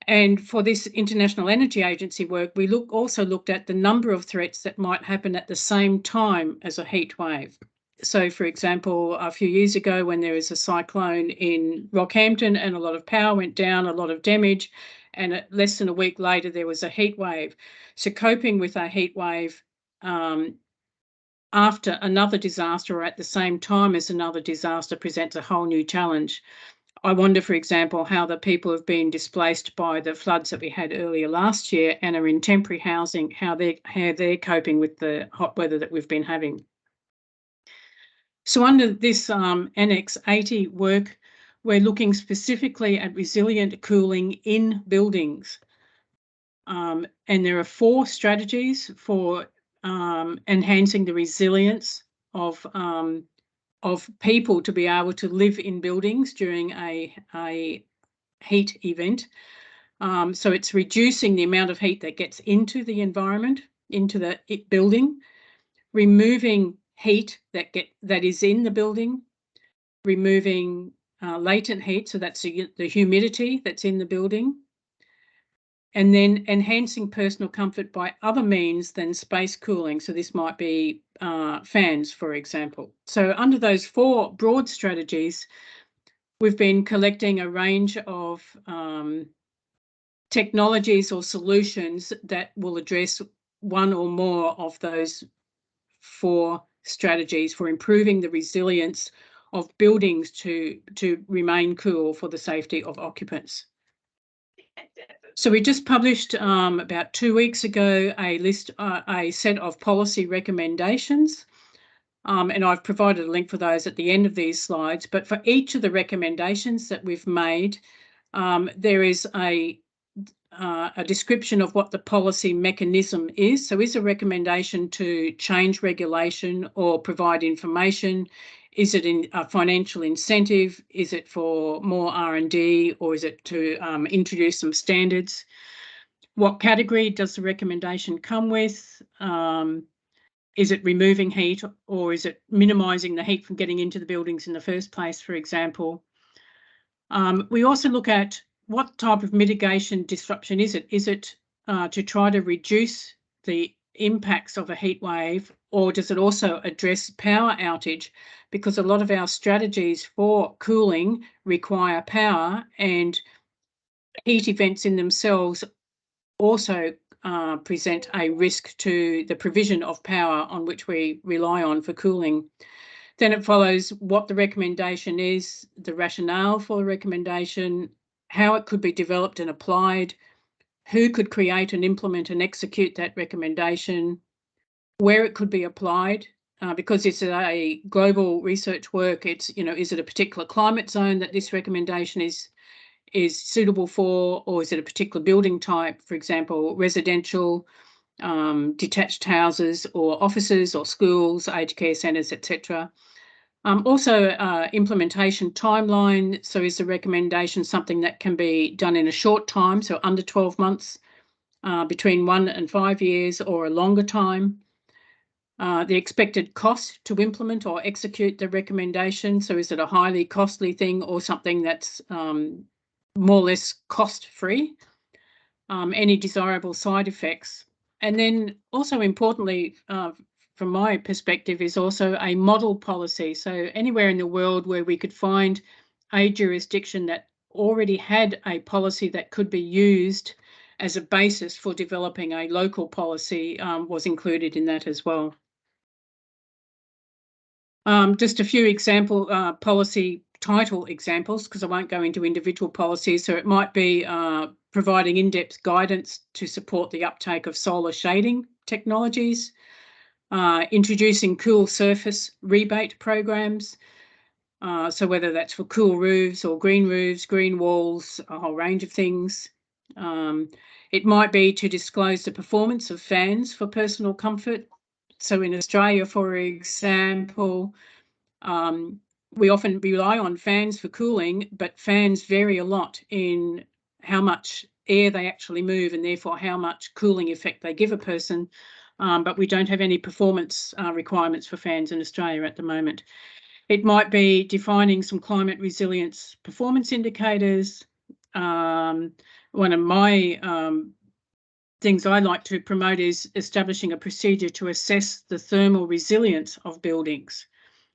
And for this International Energy Agency work, we also looked at the number of threats that might happen at the same time as a heat wave. So, for example, a few years ago when there was a cyclone in Rockhampton and a lot of power went down, a lot of damage, and less than a week later there was a heat wave. So coping with a heat wave after another disaster or at the same time as another disaster presents a whole new challenge. I wonder, for example, how the people have been displaced by the floods that we had earlier last year and are in temporary housing, how they're coping with the hot weather that we've been having. So under this Annex 80 work, we're looking specifically at resilient cooling in buildings. And there are 4 strategies for enhancing the resilience of people to be able to live in buildings during a heat event. So it's reducing the amount of heat that gets into the environment, into the building, removing heat that is in the building, removing latent heat, so that's the humidity that's in the building, and then enhancing personal comfort by other means than space cooling. So this might be fans, for example. So under those 4 broad strategies, we've been collecting a range of technologies or solutions that will address one or more of those 4 strategies for improving the resilience of buildings to remain cool for the safety of occupants. So we just published about 2 weeks ago a set of policy recommendations, and I've provided a link for those at the end of these slides. But for each of the recommendations that we've made, there is a description of what the policy mechanism is. So is a recommendation to change regulation or provide information? Is it a financial incentive? Is it for more R&D, or is it to introduce some standards? What category does the recommendation come with? Is it removing heat, or is it minimising the heat from getting into the buildings in the first place, for example? We also look at what type of mitigation disruption is it? Is it to try to reduce the impacts of a heat wave, or does it also address power outage? Because a lot of our strategies for cooling require power, and heat events in themselves also present a risk to the provision of power on which we rely on for cooling. Then it follows what the recommendation is, the rationale for the recommendation, how it could be developed and applied, who could create and implement and execute that recommendation, where it could be applied, because it's a global research work. It's, is it a particular climate zone that this recommendation is suitable for, or is it a particular building type, for example, residential, detached houses, or offices, or schools, aged care centres, etc. Also, implementation timeline. So is the recommendation something that can be done in a short time, so under 12 months, between 1 and 5 years, or a longer time? The expected cost to implement or execute the recommendation. So is it a highly costly thing or something that's more or less cost-free? Any desirable side effects? And then also importantly, from my perspective, is also a model policy. So anywhere in the world where we could find a jurisdiction that already had a policy that could be used as a basis for developing a local policy was included in that as well. Just a few example policy title examples, because I won't go into individual policies. So it might be providing in-depth guidance to support the uptake of solar shading technologies, introducing cool surface rebate programs. So whether that's for cool roofs, green walls, a whole range of things. It might be to disclose the performance of fans for personal comfort. So in Australia, for example, we often rely on fans for cooling, but fans vary a lot in how much air they actually move and therefore how much cooling effect they give a person. But we don't have any performance requirements for fans in Australia at the moment. It might be defining some climate resilience performance indicators. One of my things I like to promote is establishing a procedure to assess the thermal resilience of buildings.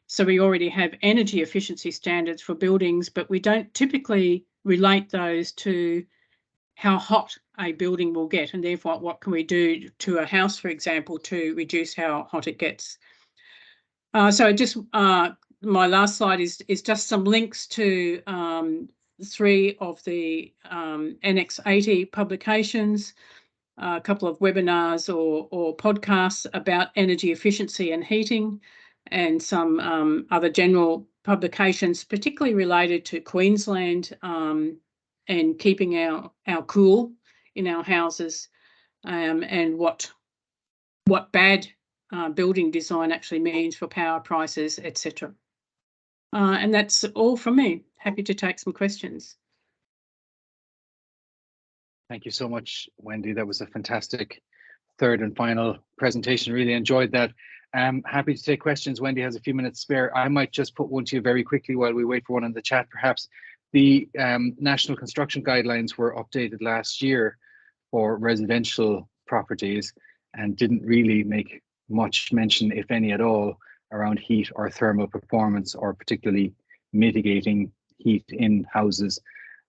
So we already have energy efficiency standards for buildings, but we don't typically relate those to how hot a building will get, and therefore what can we do to a house, for example, to reduce how hot it gets. So just my last slide is just some links to 3 of the Annex 80 publications, a couple of webinars or podcasts about energy efficiency and heating, and some other general publications, particularly related to Queensland and keeping our cool in our houses, and what bad building design actually means for power prices, etc. And that's all from me. Happy to take some questions. Thank you so much, Wendy. That was a fantastic third and final presentation. Really enjoyed that. Happy to take questions. Wendy has a few minutes spare. I might just put one to you very quickly while we wait for one in the chat, perhaps. The National Construction Guidelines were updated last year for residential properties and didn't really make much mention, if any at all, around heat or thermal performance, or particularly mitigating heat in houses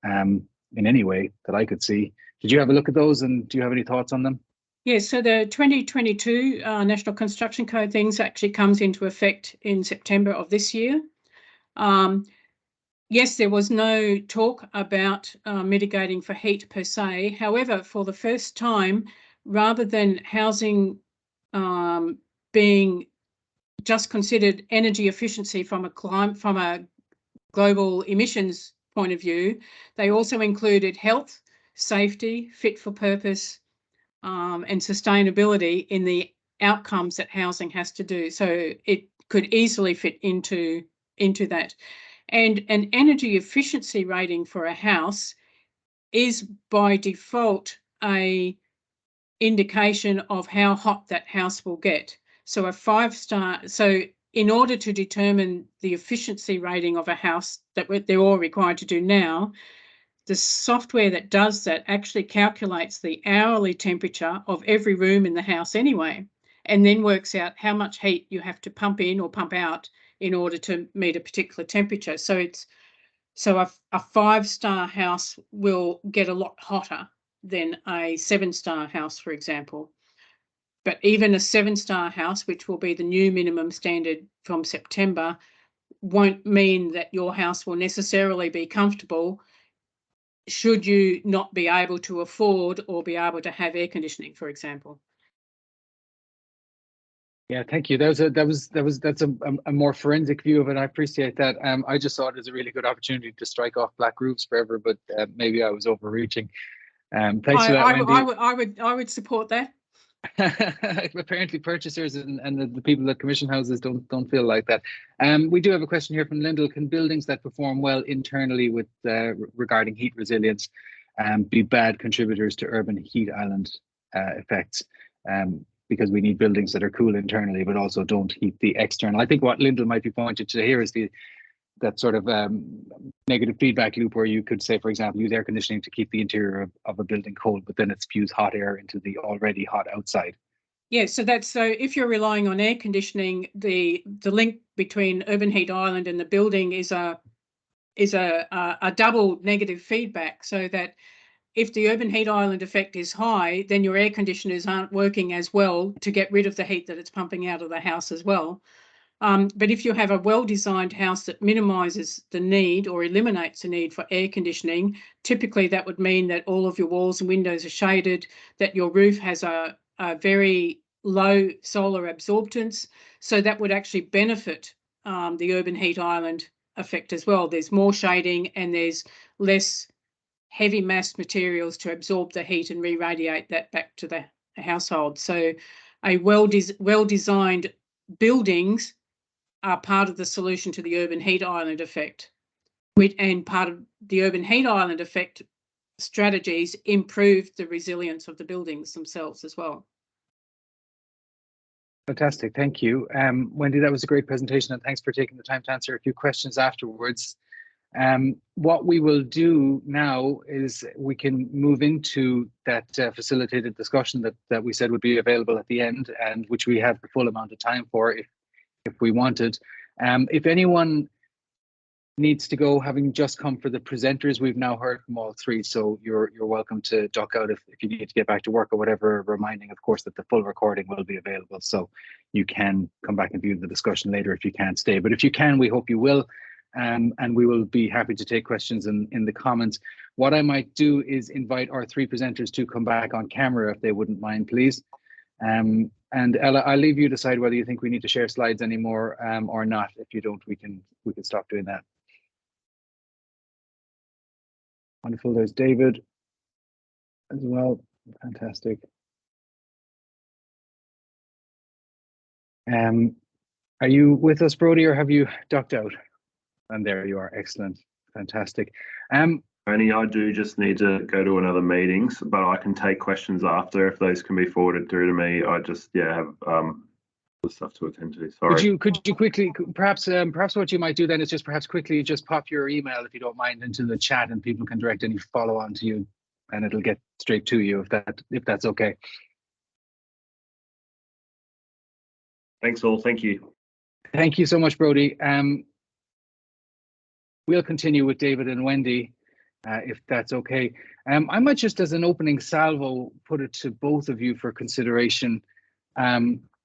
in any way that I could see. Did you have a look at those, and do you have any thoughts on them? Yes, so the 2022 National Construction Code things actually comes into effect in September of this year. Yes, there was no talk about mitigating for heat per se. However, for the first time, rather than housing being just considered energy efficiency from a global emissions point of view, they also included health, safety, fit for purpose, and sustainability in the outcomes that housing has to do. So it could easily fit into that. And an energy efficiency rating for a house is by default a indication of how hot that house will get. So a 5-star, so in order to determine the efficiency rating of a house that they're all required to do now, the software that does that actually calculates the hourly temperature of every room in the house anyway, and then works out how much heat you have to pump in or pump out in order to meet a particular temperature. So a 5-star house will get a lot hotter than a 7-star house, for example. But even a 7-star house, which will be the new minimum standard from September, won't mean that your house will necessarily be comfortable should you not be able to afford or be able to have air conditioning, for example. Yeah, thank you. That's a more forensic view of it. I appreciate that. I just saw it as a really good opportunity to strike off black roofs forever, but maybe I was overreaching. Thanks for that, Wendy. I would support that. Apparently purchasers and the people that commission houses don't feel like that. We do have a question here from Lyndall. Can buildings that perform well internally with regarding heat resilience be bad contributors to urban heat island effects? Because we need buildings that are cool internally but also don't heat the external. I think what Lyndall might be pointing to here is that sort of negative feedback loop where you could say, for example, use air conditioning to keep the interior of a building cold, but then it spews hot air into the already hot outside. Yeah, so if you're relying on air conditioning, the link between urban heat island and the building is a double negative feedback, so that if the urban heat island effect is high, then your air conditioners aren't working as well to get rid of the heat that it's pumping out of the house as well. But if you have a well-designed house that minimises the need or eliminates the need for air conditioning, typically that would mean that all of your walls and windows are shaded, that your roof has a very low solar absorptance, so that would actually benefit the urban heat island effect as well. There's more shading and there's less heavy mass materials to absorb the heat and re-radiate that back to the household. So a well-designed buildings are part of the solution to the urban heat island effect. And part of the urban heat island effect strategies improve the resilience of the buildings themselves as well. Fantastic, thank you. Wendy, that was a great presentation and thanks for taking the time to answer a few questions afterwards. What we will do now is we can move into that facilitated discussion that we said would be available at the end, and which we have the full amount of time for if we wanted. If anyone needs to go, having just come for the presenters, we've now heard from all three, so you're welcome to duck out if you need to get back to work or whatever, reminding of course that the full recording will be available, so you can come back and view the discussion later if you can't stay. But if you can, we hope you will. And we will be happy to take questions in the comments. What I might do is invite our three presenters to come back on camera if they wouldn't mind, please. And Ella, I'll leave you to decide whether you think we need to share slides anymore or not. If you don't, we can stop doing that. Wonderful. There's David as well. Fantastic. Are you with us, Brodie, or have you ducked out? And there you are. Excellent. Fantastic. Tony, I do just need to go to another meeting, but I can take questions after if those can be forwarded through to me. I just have other stuff to attend to. Sorry. Could you quickly, perhaps what you might do then is just perhaps quickly just pop your email, if you don't mind, into the chat, and people can direct any follow on to you, and it'll get straight to you if that's okay. Thanks all. Thank you. Thank you so much, Brodie. We'll continue with David and Wendy, if that's okay. I might just, as an opening salvo, put it to both of you for consideration.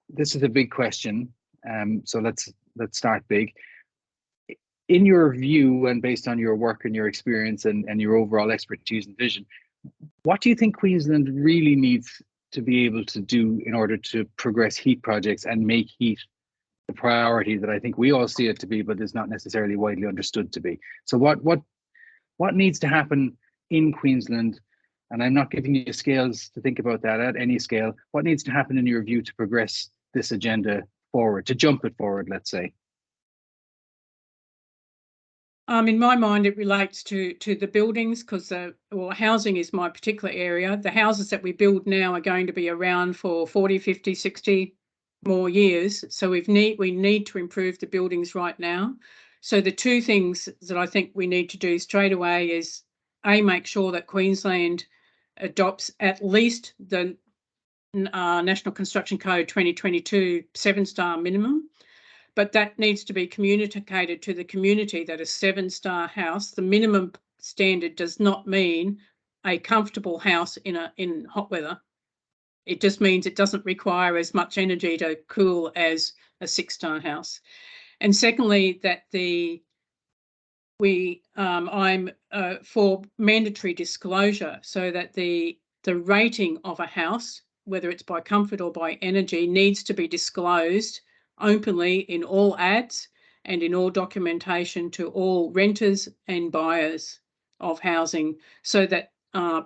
This is a big question, so let's start big. In your view, and based on your work and your experience and your overall expertise and vision, what do you think Queensland really needs to be able to do in order to progress heat projects and make heat the priority that I think we all see it to be, but is not necessarily widely understood to be? So what needs to happen in Queensland? And I'm not giving you scales to think about that at any scale. What needs to happen in your view to progress this agenda forward, to jump it forward, let's say? In my mind, it relates to the buildings, because housing is my particular area. The houses that we build now are going to be around for 40, 50, 60 more years. So we need to improve the buildings right now. So the two things that I think we need to do straight away is make sure that Queensland adopts at least the National Construction Code 2022 7-star minimum, but that needs to be communicated to the community that a 7-star house, the minimum standard, does not mean a comfortable house in hot weather. It just means it doesn't require as much energy to cool as a 6-star house. And secondly, that I'm for mandatory disclosure, so that the rating of a house, whether it's by comfort or by energy, needs to be disclosed openly in all ads and in all documentation to all renters and buyers of housing, so that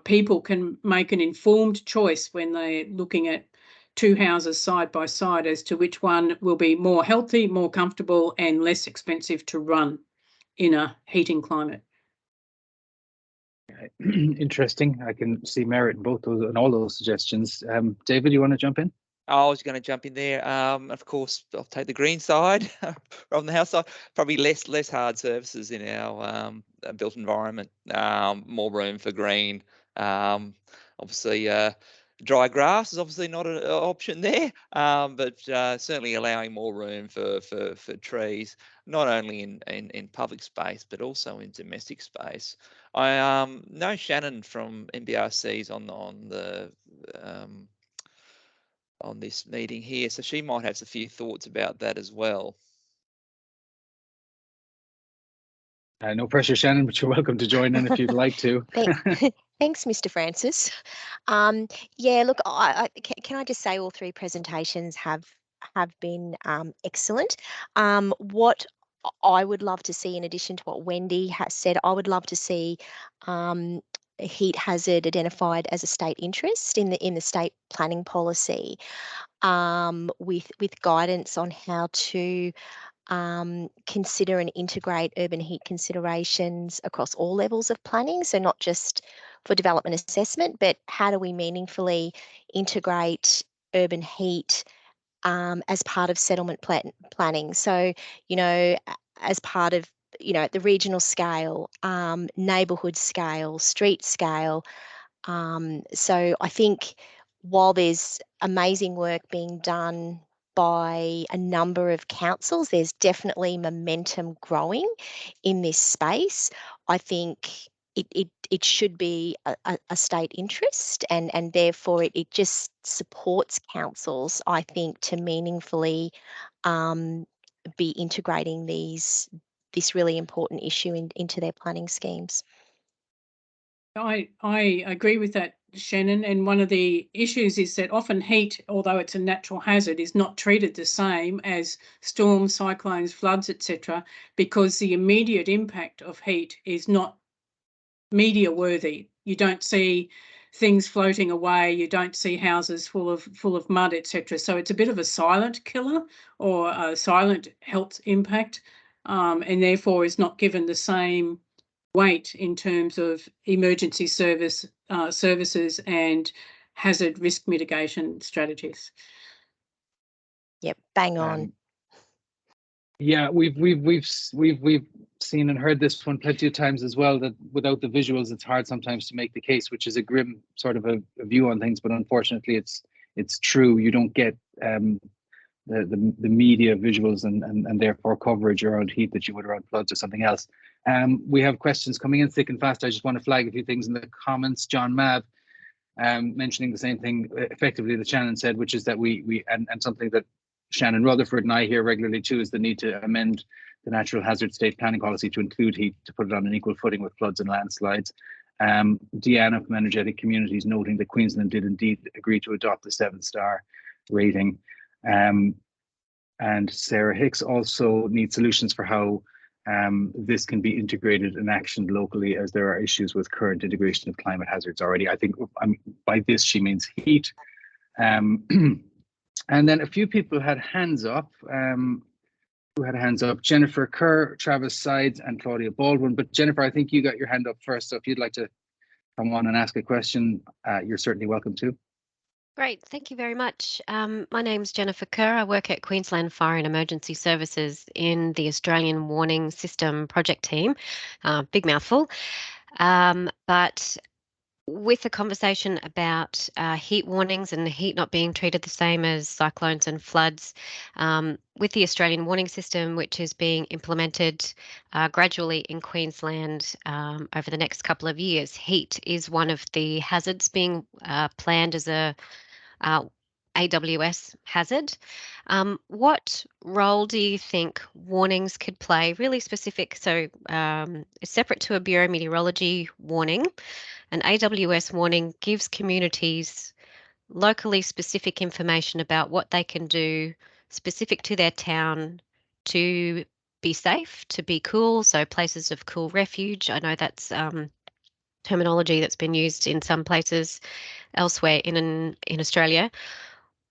people can make an informed choice when they're looking at two houses side by side as to which one will be more healthy, more comfortable and less expensive to run in a heating climate. Interesting. I can see merit in both those and all those suggestions. David, you want to jump in? I was going to jump in there. Of course, I'll take the green side from the house side. Probably less hard surfaces in our built environment. More room for green. Obviously, dry grass is obviously not an option there, but certainly allowing more room for trees, not only in public space but also in domestic space. I know Shannon from NBRC's on this meeting here, so she might have a few thoughts about that as well. No pressure, Shannon, but you're welcome to join in if you'd like to. Thanks, Mr. Francis. Yeah, look, can I just say all three presentations have been excellent. What I would love to see, in addition to what Wendy has said, I would love to see heat hazard identified as a state interest in the state planning policy, with guidance on how to consider and integrate urban heat considerations across all levels of planning. So not just for development assessment, but how do we meaningfully integrate urban heat as part of settlement planning? So, you know, as part of, you know, at the regional scale, neighbourhood scale, street scale. So I think while there's amazing work being done by a number of councils, there's definitely momentum growing in this space. I think it should be a state interest, and therefore it just supports councils, I think, to meaningfully be integrating this really important issue into their planning schemes. I agree with that, Shannon, and one of the issues is that often heat, although it's a natural hazard, is not treated the same as storms, cyclones, floods, etc., because the immediate impact of heat is not media worthy. You don't see things floating away, you don't see houses full of mud, etc. So it's a bit of a silent killer or a silent health impact, and therefore is not given the same weight in terms of emergency services and hazard risk mitigation strategies. Yep, bang on. Yeah, we've seen and heard this one plenty of times as well, that without the visuals, it's hard sometimes to make the case, which is a grim sort of a view on things. But unfortunately, it's true. You don't get the media visuals and therefore coverage around heat that you would around floods or something else. We have questions coming in thick and fast. I just want to flag a few things in the comments. John Mav mentioning the same thing effectively that Shannon said, which is that we something that Shannon Rutherford and I hear regularly too, is the need to amend the natural hazard state planning policy to include heat, to put it on an equal footing with floods and landslides. Deanna from Energetic Communities noting that Queensland did indeed agree to adopt the 7-star rating. And Sarah Hicks also needs solutions for how this can be integrated and actioned locally, as there are issues with current integration of climate hazards already. I think by this she means heat. And then a few people had hands up. Who had hands up? Jennifer Kerr, Travis Sides, and Claudia Baldwin. But Jennifer, I think you got your hand up first. So if you'd like to come on and ask a question, you're certainly welcome to. Great, thank you very much. My name's Jennifer Kerr. I work at Queensland Fire and Emergency Services in the Australian Warning System project team. Big mouthful. But with the conversation about heat warnings and the heat not being treated the same as cyclones and floods, with the Australian warning system, which is being implemented gradually in Queensland over the next couple of years, heat is one of the hazards being planned as a AWS hazard. What role do you think warnings could play, really specific, so separate to a Bureau Meteorology warning? An AWS warning gives communities locally specific information about what they can do specific to their town to be safe, to be cool, so places of cool refuge. I know that's terminology that's been used in some places elsewhere in Australia.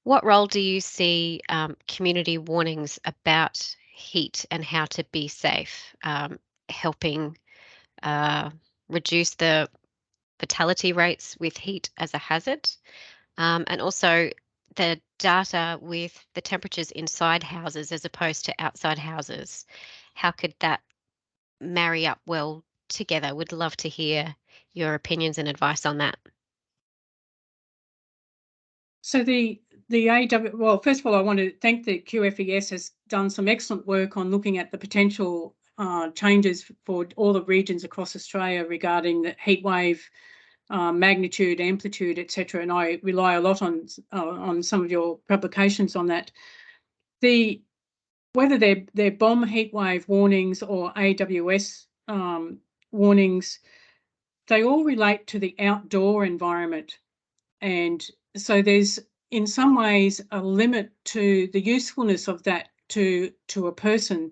What role do you see community warnings about heat and how to be safe helping reduce the fatality rates with heat as a hazard? And also the data with the temperatures inside houses as opposed to outside houses. How could that marry up well together? Would love to hear your opinions and advice on that. So the AW, well, first of all, I want to thank the QFES has done some excellent work on looking at the potential changes for all the regions across Australia regarding the heat wave magnitude, amplitude, etc. And I rely a lot on some of your publications on that. Whether they're bomb heat wave warnings or AWS warnings, they all relate to the outdoor environment. And so there's in some ways a limit to the usefulness of that to a person.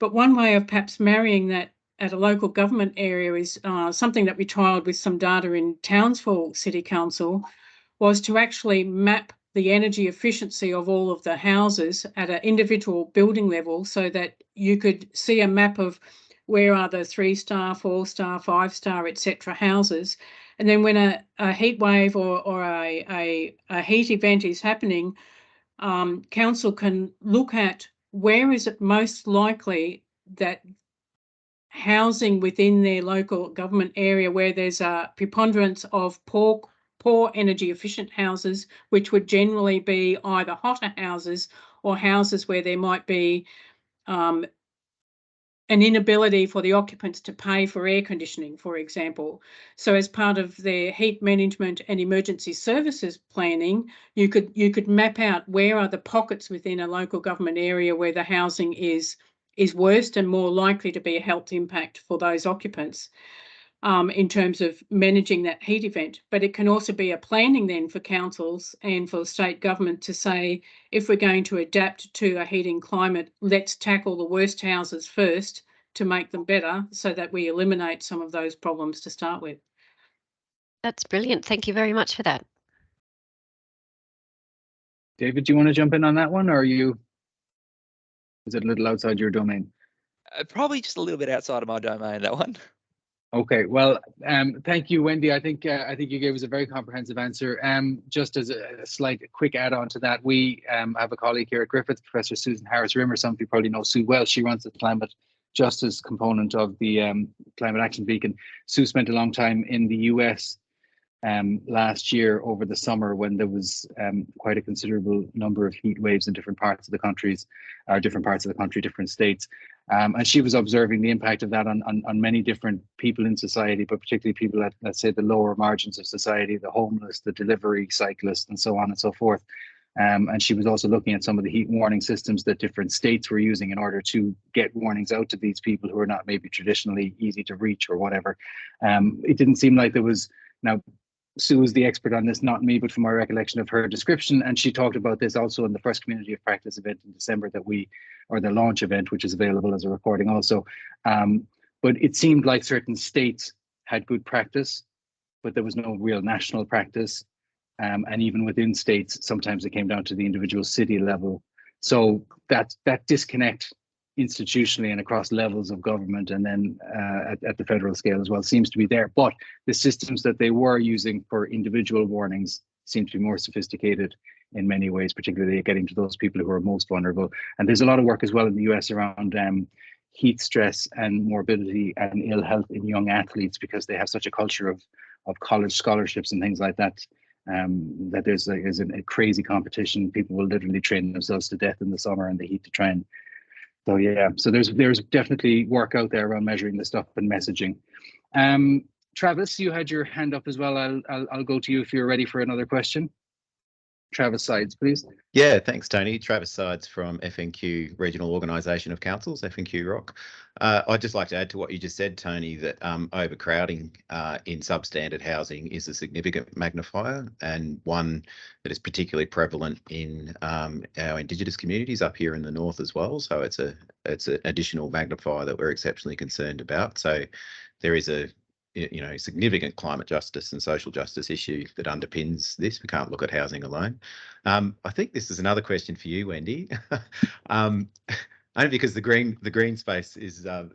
But one way of perhaps marrying that at a local government area is something that we trialled with some data in Townsville City Council, was to actually map the energy efficiency of all of the houses at an individual building level so that you could see a map of where are the 3-star, 4-star, 5-star, etc. houses. And then when a heat wave or a heat event is happening, council can look at where is it most likely that housing within their local government area where there's a preponderance of poor energy efficient houses, which would generally be either hotter houses or houses where there might be an inability for the occupants to pay for air conditioning, for example. So as part of their heat management and emergency services planning, you could map out where are the pockets within a local government area where the housing is worst and more likely to be a health impact for those occupants in terms of managing that heat event. But it can also be a planning then for councils and for state government to say, if we're going to adapt to a heating climate, let's tackle the worst houses first to make them better so that we eliminate some of those problems to start with. That's brilliant. Thank you very much for that. David, do you want to jump in on that one, or is it a little outside your domain? Probably just a little bit outside of my domain, that one. Okay, well, thank you, Wendy. I think you gave us a very comprehensive answer. Just as a slight quick add-on to that, we have a colleague here at Griffith, Professor Susan Harris-Rimmer. Some of you probably know Sue well. She runs the climate justice component of the Climate Action Beacon. Sue spent a long time in the US last year over the summer when there was quite a considerable number of heat waves in different parts of the country, different states. And she was observing the impact of that on many different people in society, but particularly people at, let's say, the lower margins of society, the homeless, the delivery cyclists, and so on and so forth. And she was also looking at some of the heat warning systems that different states were using in order to get warnings out to these people who are not maybe traditionally easy to reach or whatever. It didn't seem like there was, now Sue is the expert on this, not me, but from my recollection of her description. And she talked about this also in the first Community of Practice event in December or the launch event, which is available as a recording also. But it seemed like certain states had good practice, but there was no real national practice. And even within states, sometimes it came down to the individual city level. So that disconnect institutionally and across levels of government and then at the federal scale as well seems to be there. But the systems that they were using for individual warnings seem to be more sophisticated in many ways, particularly getting to those people who are most vulnerable. And there's a lot of work as well in the US around heat stress and morbidity and ill health in young athletes, because they have such a culture of college scholarships and things like that. That there's a crazy competition. People will literally train themselves to death in the summer and the heat to try and. So yeah, so there's definitely work out there around measuring this stuff and messaging. Travis, you had your hand up as well. I'll go to you if you're ready for another question. Travis Sides, please. Yeah, thanks, Tony. Travis Sides from FNQ Regional Organisation of Councils, FNQ ROC. I'd just like to add to what you just said, Tony, that overcrowding in substandard housing is a significant magnifier, and one that is particularly prevalent in our Indigenous communities up here in the north as well. So it's an additional magnifier that we're exceptionally concerned about. So there is a significant climate justice and social justice issue that underpins this. We can't look at housing alone. I think this is another question for you, Wendy. Only because the green space is, I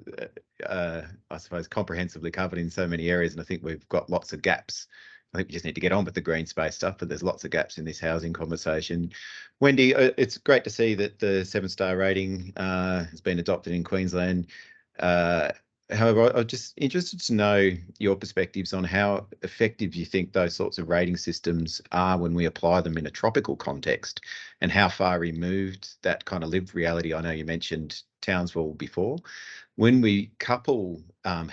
suppose, comprehensively covered in so many areas, and I think we've got lots of gaps. I think we just need to get on with the green space stuff, but there's lots of gaps in this housing conversation. Wendy, it's great to see that the 7-star rating has been adopted in Queensland. However, I'm just interested to know your perspectives on how effective you think those sorts of rating systems are when we apply them in a tropical context, and how far removed that kind of lived reality. I know you mentioned Townsville before. When we couple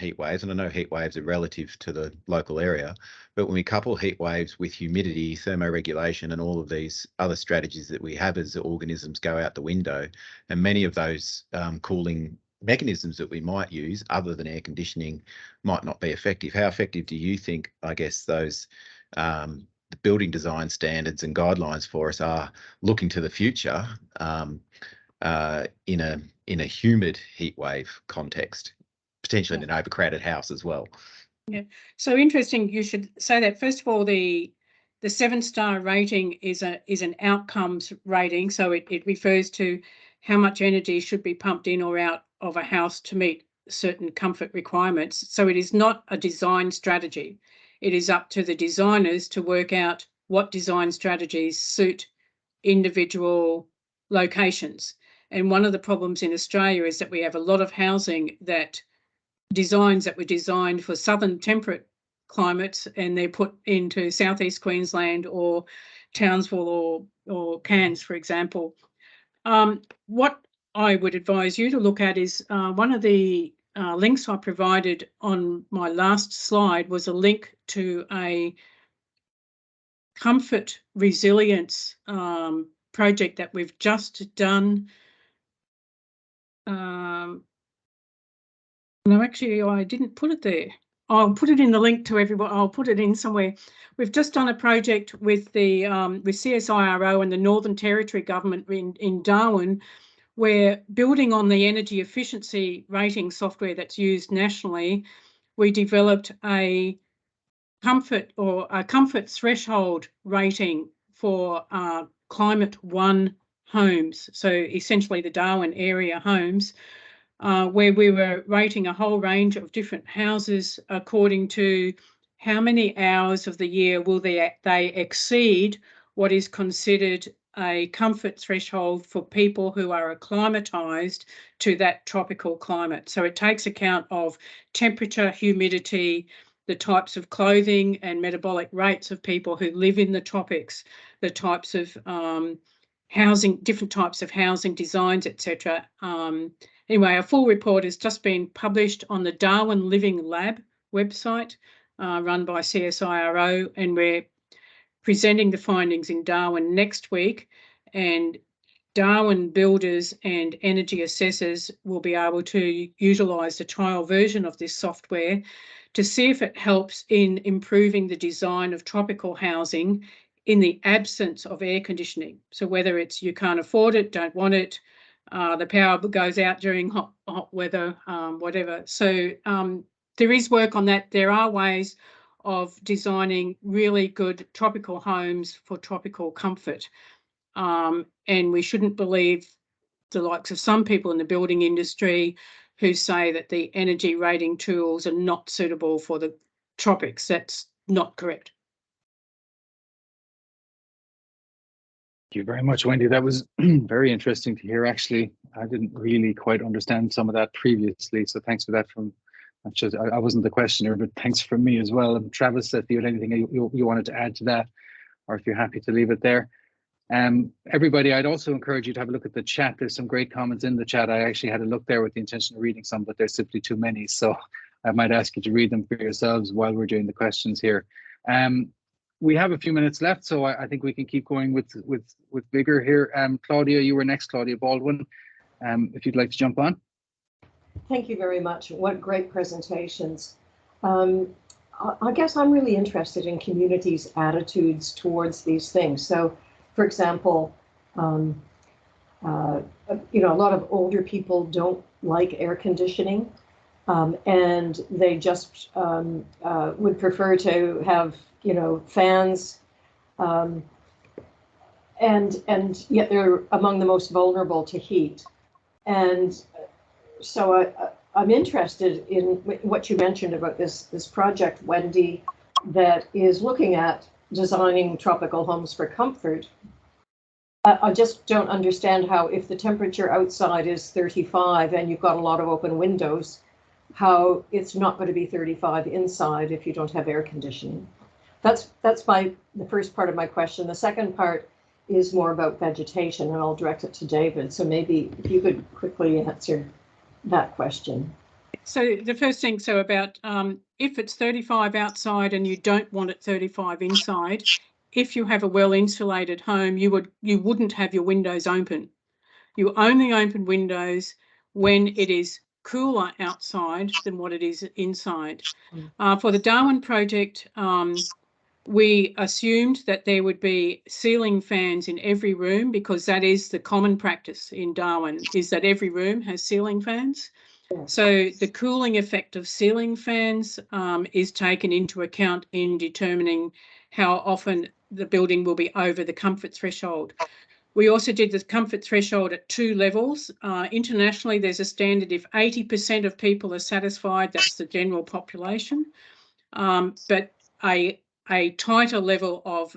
heat waves, and I know heat waves are relative to the local area, but when we couple heat waves with humidity, thermoregulation, and all of these other strategies that we have as organisms go out the window, and many of those cooling mechanisms that we might use other than air conditioning might not be effective. How effective do you think, I guess, those the building design standards and guidelines for us are looking to the future in a humid heat wave context, potentially in an overcrowded house as well? Yeah, so interesting you should say that. First of all, the 7-star rating is an outcomes rating, so it refers to how much energy should be pumped in or out of a house to meet certain comfort requirements. So it is not a design strategy. It is up to the designers to work out what design strategies suit individual locations. And one of the problems in Australia is that we have a lot of housing designs that were designed for southern temperate climates, and they're put into southeast Queensland or Townsville or Cairns, for example. What I would advise you to look at is one of the links I provided on my last slide was a link to a comfort resilience project that we've just done. No, actually, I didn't put it there. I'll put it in the link to everyone. I'll put it in somewhere. We've just done a project with the with CSIRO and the Northern Territory government in Darwin. We're building on the energy efficiency rating software that's used nationally. We developed a comfort threshold rating for climate 1 homes, so essentially the Darwin area homes, where we were rating a whole range of different houses according to how many hours of the year will they exceed what is considered a comfort threshold for people who are acclimatised to that tropical climate. So it takes account of temperature, humidity, the types of clothing and metabolic rates of people who live in the tropics, the types of housing, different types of housing designs, etc. Anyway, a full report has just been published on the Darwin Living Lab website run by CSIRO, and we're presenting the findings in Darwin next week, and Darwin builders and energy assessors will be able to utilise the trial version of this software to see if it helps in improving the design of tropical housing in the absence of air conditioning. So whether it's you can't afford it, don't want it, the power goes out during hot weather, whatever. So there is work on that. There are ways of designing really good tropical homes for tropical comfort. And we shouldn't believe the likes of some people in the building industry who say that the energy rating tools are not suitable for the tropics. That's not correct. Thank you very much, Wendy. That was very interesting to hear. Actually, I didn't really quite understand some of that previously, so thanks for that. I wasn't the questioner, but thanks from me as well. And Travis, if you had anything you wanted to add to that, or if you're happy to leave it there. Everybody, I'd also encourage you to have a look at the chat. There's some great comments in the chat. I actually had a look there with the intention of reading some, but there's simply too many. So I might ask you to read them for yourselves while we're doing the questions here. We have a few minutes left, so I think we can keep going with vigor here. Claudia, you were next, Claudia Baldwin, if you'd like to jump on. Thank you very much. What great presentations. I guess I'm really interested in communities' attitudes towards these things. So, for example, a lot of older people don't like air conditioning. and they just would prefer to have, you know, fans, and yet they're among the most vulnerable to heat. And so I'm interested in what you mentioned about this project, Wendy, that is looking at designing tropical homes for comfort. I just don't understand how, if the temperature outside is 35 and you've got a lot of open windows, how it's not going to be 35 inside if you don't have air conditioning. That's the first part of my question. The second part is more about vegetation, and I'll direct it to David. So maybe if you could quickly answer that question. So the first thing, so about if it's 35 outside and you don't want it 35 inside, if you have a well-insulated home, you wouldn't have your windows open. You only open windows when it is cooler outside than what it is inside. For the Darwin project, we assumed that there would be ceiling fans in every room, because that is the common practice in Darwin, is that every room has ceiling fans. So the cooling effect of ceiling fans is taken into account in determining how often the building will be over the comfort threshold. We also did the comfort threshold at 2 levels. Internationally, there's a standard if 80% of people are satisfied, that's the general population. But a tighter level of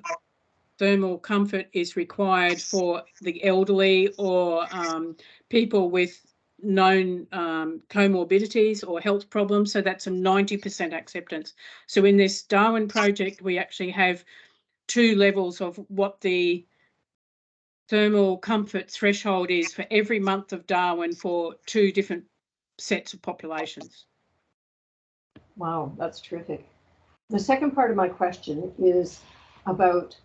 thermal comfort is required for the elderly or people with known comorbidities or health problems. So that's a 90% acceptance. So in this Darwin project, we actually have 2 levels of what the thermal comfort threshold is for every month of Darwin for 2 different sets of populations. Wow, that's terrific. The second part of my question is about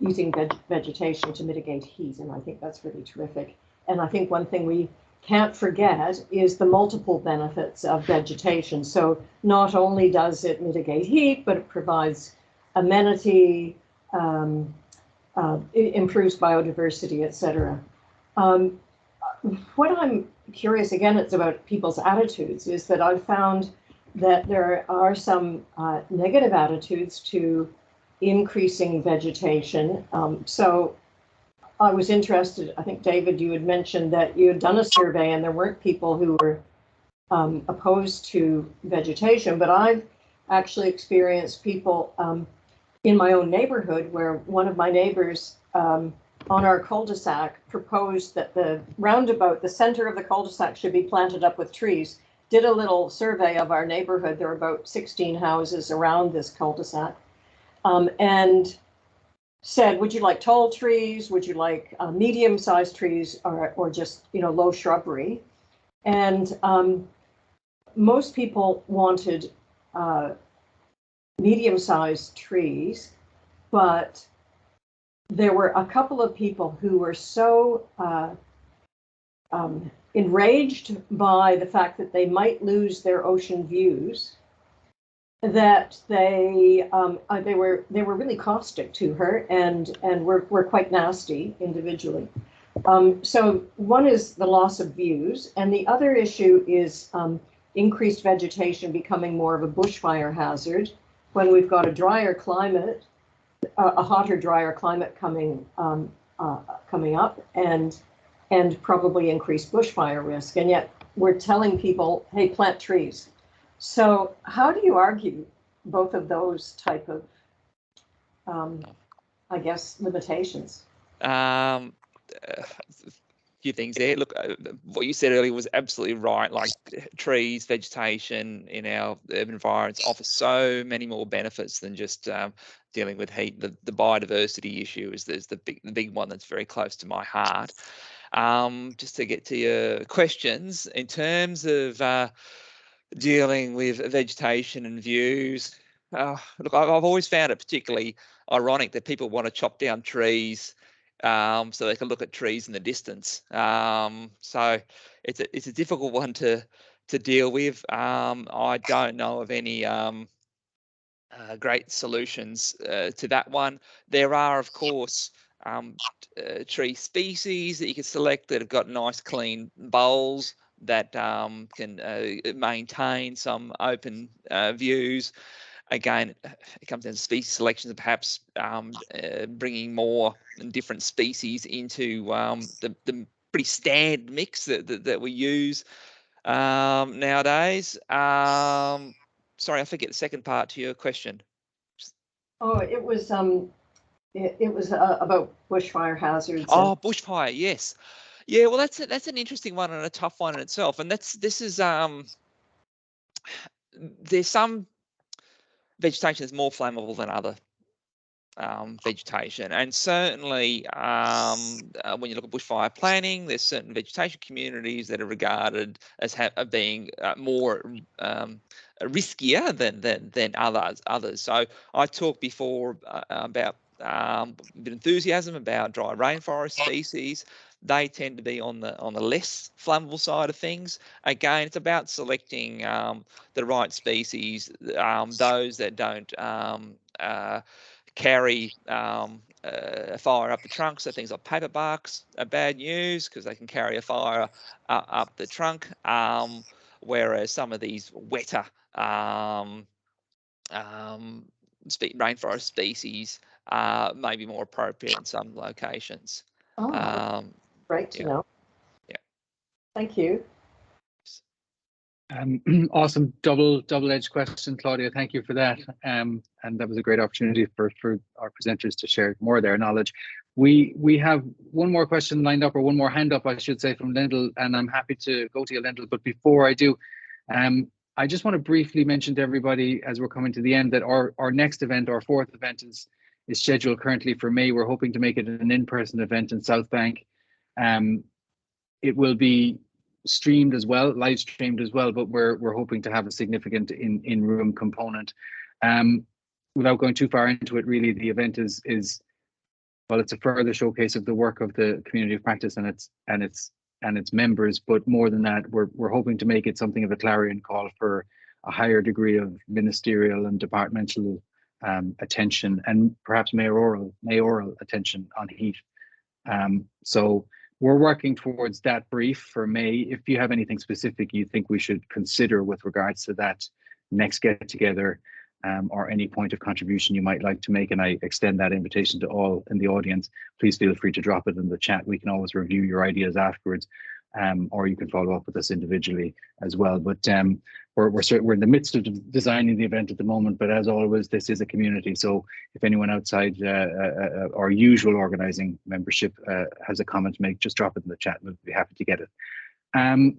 using vegetation to mitigate heat, and I think that's really terrific. And I think one thing we can't forget is the multiple benefits of vegetation. So not only does it mitigate heat, but it provides amenity, it improves biodiversity, etc. What I'm curious, again, it's about people's attitudes, is that I've found that there are some negative attitudes to increasing vegetation. So I was interested, I think, David, you had mentioned that you had done a survey and there weren't people who were opposed to vegetation, but I've actually experienced people in my own neighborhood where one of my neighbors on our cul-de-sac proposed that the roundabout, the center of the cul-de-sac, should be planted up with trees. Did a little survey of our neighborhood. There are about 16 houses around this cul-de-sac, and said, would you like tall trees? Would you like medium-sized trees, or just, you know, low shrubbery? And most people wanted medium-sized trees, but there were a couple of people who were so enraged by the fact that they might lose their ocean views that they were really caustic to her and were quite nasty individually. So one is the loss of views, and the other issue is increased vegetation becoming more of a bushfire hazard when we've got a drier climate, a hotter, drier climate coming up, and probably increased bushfire risk. And yet we're telling people, hey, plant trees. So how do you argue both of those type of, I guess, limitations? Few things there. Look, what you said earlier was absolutely right. Like trees, vegetation in our urban environments offer so many more benefits than just dealing with heat. The biodiversity issue is the big one that's very close to my heart. Just to get to your questions, in terms of dealing with vegetation and views, look, I've always found it particularly ironic that people want to chop down trees so they can look at trees in the distance. So it's a difficult one to deal with. I don't know of any great solutions to that one. There are, of course, tree species that you can select that have got nice clean boles, that can maintain some open views. Again, it comes down to species selections and perhaps bringing more different species into the pretty standard mix that we use nowadays. Sorry, I forget the second part to your question. Oh, it was about bushfire hazards. Oh, bushfire, yes. Yeah, well, that's an interesting one and a tough one in itself. And this is there's some vegetation that's more flammable than other vegetation, and certainly when you look at bushfire planning, there's certain vegetation communities that are regarded as being more riskier than others. So I talked before about a bit of enthusiasm about dry rainforest species. They tend to be on the less flammable side of things. Again, it's about selecting the right species, those that don't carry a fire up the trunk. So things like paper barks are bad news because they can carry a fire up the trunk, whereas some of these wetter rainforest species may be more appropriate in some locations. Oh, great to know. Yeah. Thank you. Awesome double-edged question, Claudia. Thank you for that. And that was a great opportunity for our presenters to share more of their knowledge. We have one more question lined up, or one more hand up, I should say, from Lyndall, and I'm happy to go to you, Lyndall. But before I do, I just want to briefly mention to everybody as we're coming to the end that our next event, our fourth event, is scheduled currently for May. We're hoping to make it an in-person event in South Bank. It will be streamed as well, live streamed as well, but we're hoping to have a significant in-room component. Without going too far into it, really, the event is well, it's a further showcase of the work of the community of practice and its members. But more than that, we're hoping to make it something of a clarion call for a higher degree of ministerial and departmental attention, and perhaps mayoral attention on heat. So we're working towards that brief for May. If you have anything specific you think we should consider with regards to that next get together, or any point of contribution you might like to make, and I extend that invitation to all in the audience, please feel free to drop it in the chat. We can always review your ideas afterwards, or you can follow up with us individually as well. But we're in the midst of designing the event at the moment, but as always, this is a community. So if anyone outside our usual organizing membership has a comment to make, just drop it in the chat. We'll be happy to get it.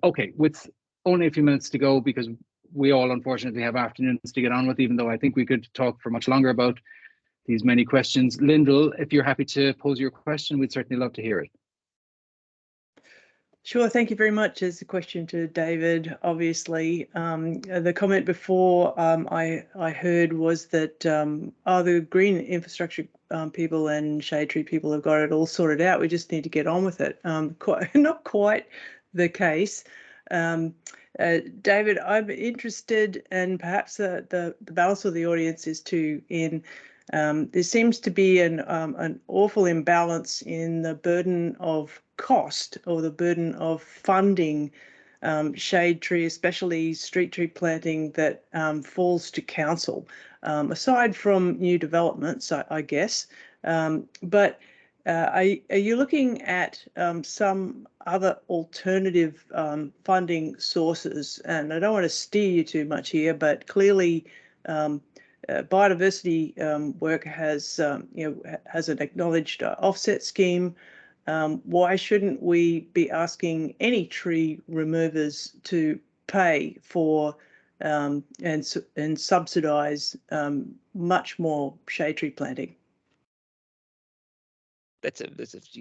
Okay, with only a few minutes to go, because we all unfortunately have afternoons to get on with, even though I think we could talk for much longer about these many questions. Lyndall, if you're happy to pose your question, we'd certainly love to hear it. Sure, thank you very much. As a question to David, obviously, the comment before I heard was that the green infrastructure people and shade tree people have got it all sorted out. We just need to get on with it. Not quite the case. David, I'm interested, and perhaps the balance of the audience is too, in there seems to be an awful imbalance in the burden of cost, or the burden of funding shade tree, especially street tree planting, that falls to council, aside from new developments, I guess. But are you looking at some other alternative funding sources? And I don't want to steer you too much here, but clearly biodiversity work has an acknowledged offset scheme. Why shouldn't we be asking any tree removers to pay for and subsidise much more shade tree planting? That's a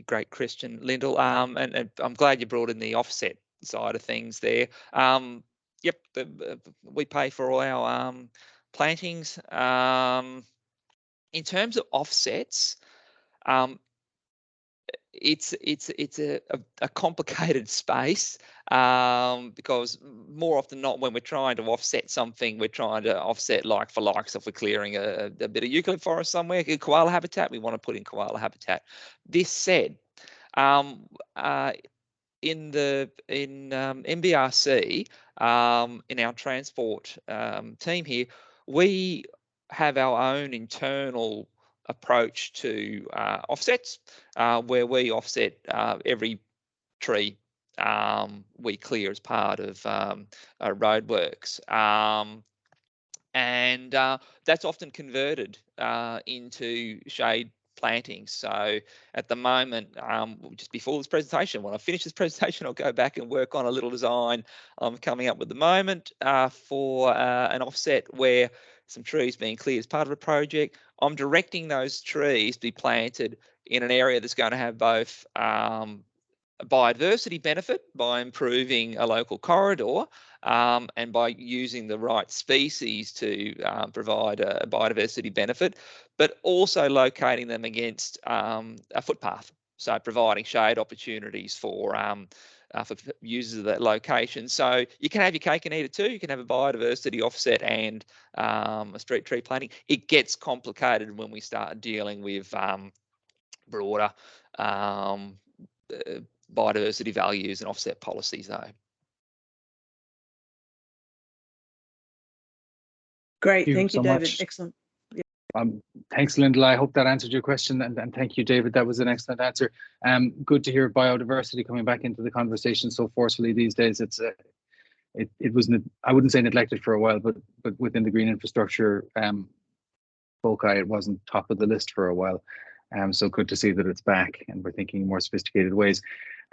great question, Lyndall. And I'm glad you brought in the offset side of things there. Yep, we pay for all our plantings. In terms of offsets, it's a complicated space, because more often than not, when we're trying to offset something, we're trying to offset like for likes. If we're clearing a bit of eucalypt forest somewhere, koala habitat, we want to put in koala habitat. This said, in MBRC, in our transport team here, we have our own internal approach to offsets, where we offset every tree we clear as part of roadworks. And that's often converted into shade plantings. So at the moment, just before this presentation, when I finish this presentation, I'll go back and work on a little design I'm coming up with at the moment for an offset where some trees being cleared as part of a project. I'm directing those trees to be planted in an area that's going to have both a biodiversity benefit by improving a local corridor and by using the right species to provide a biodiversity benefit, but also locating them against a footpath. So providing shade opportunities for users of that location. So you can have your cake and eat it too. You can have a biodiversity offset and a street tree planting. It gets complicated when we start dealing with broader biodiversity values and offset policies, though. Great, thank you, so David. much. Excellent. Thanks, Lyndall. I hope that answered your question, and thank you, David. That was an excellent answer. Good to hear biodiversity coming back into the conversation so forcefully these days. It was, I wouldn't say neglected for a while, but within the green infrastructure foci, it wasn't top of the list for a while. So good to see that it's back and we're thinking in more sophisticated ways.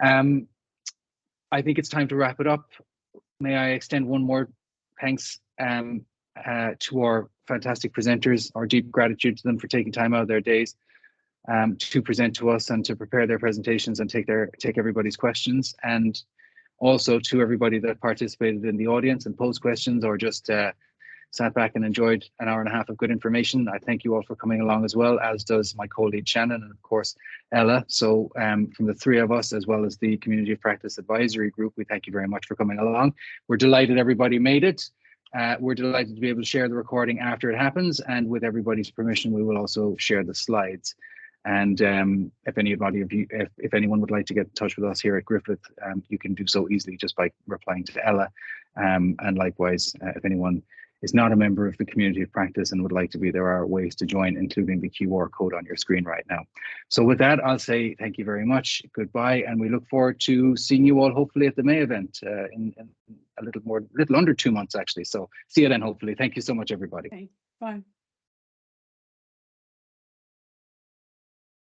I think it's time to wrap it up. May I extend one more thanks to our fantastic presenters, our deep gratitude to them for taking time out of their days to present to us and to prepare their presentations and take everybody's questions, and also to everybody that participated in the audience and posed questions or just sat back and enjoyed an hour and a half of good information. I thank you all for coming along as well, as does my co-lead Shannon and of course Ella. So from the three of us, as well as the Community of Practice Advisory Group, we thank you very much for coming along. We're delighted everybody made it. We're delighted to be able to share the recording after it happens, and with everybody's permission, we will also share the slides. And if anyone would like to get in touch with us here at Griffith, you can do so easily just by replying to Ella. And likewise, if anyone is not a member of the Community of Practice and would like to be, there are ways to join, including the QR code on your screen right now. So with that, I'll say thank you very much, goodbye, and we look forward to seeing you all hopefully at the May event in a little under 2 months actually. So see you then hopefully. Thank you so much, everybody. Okay, bye.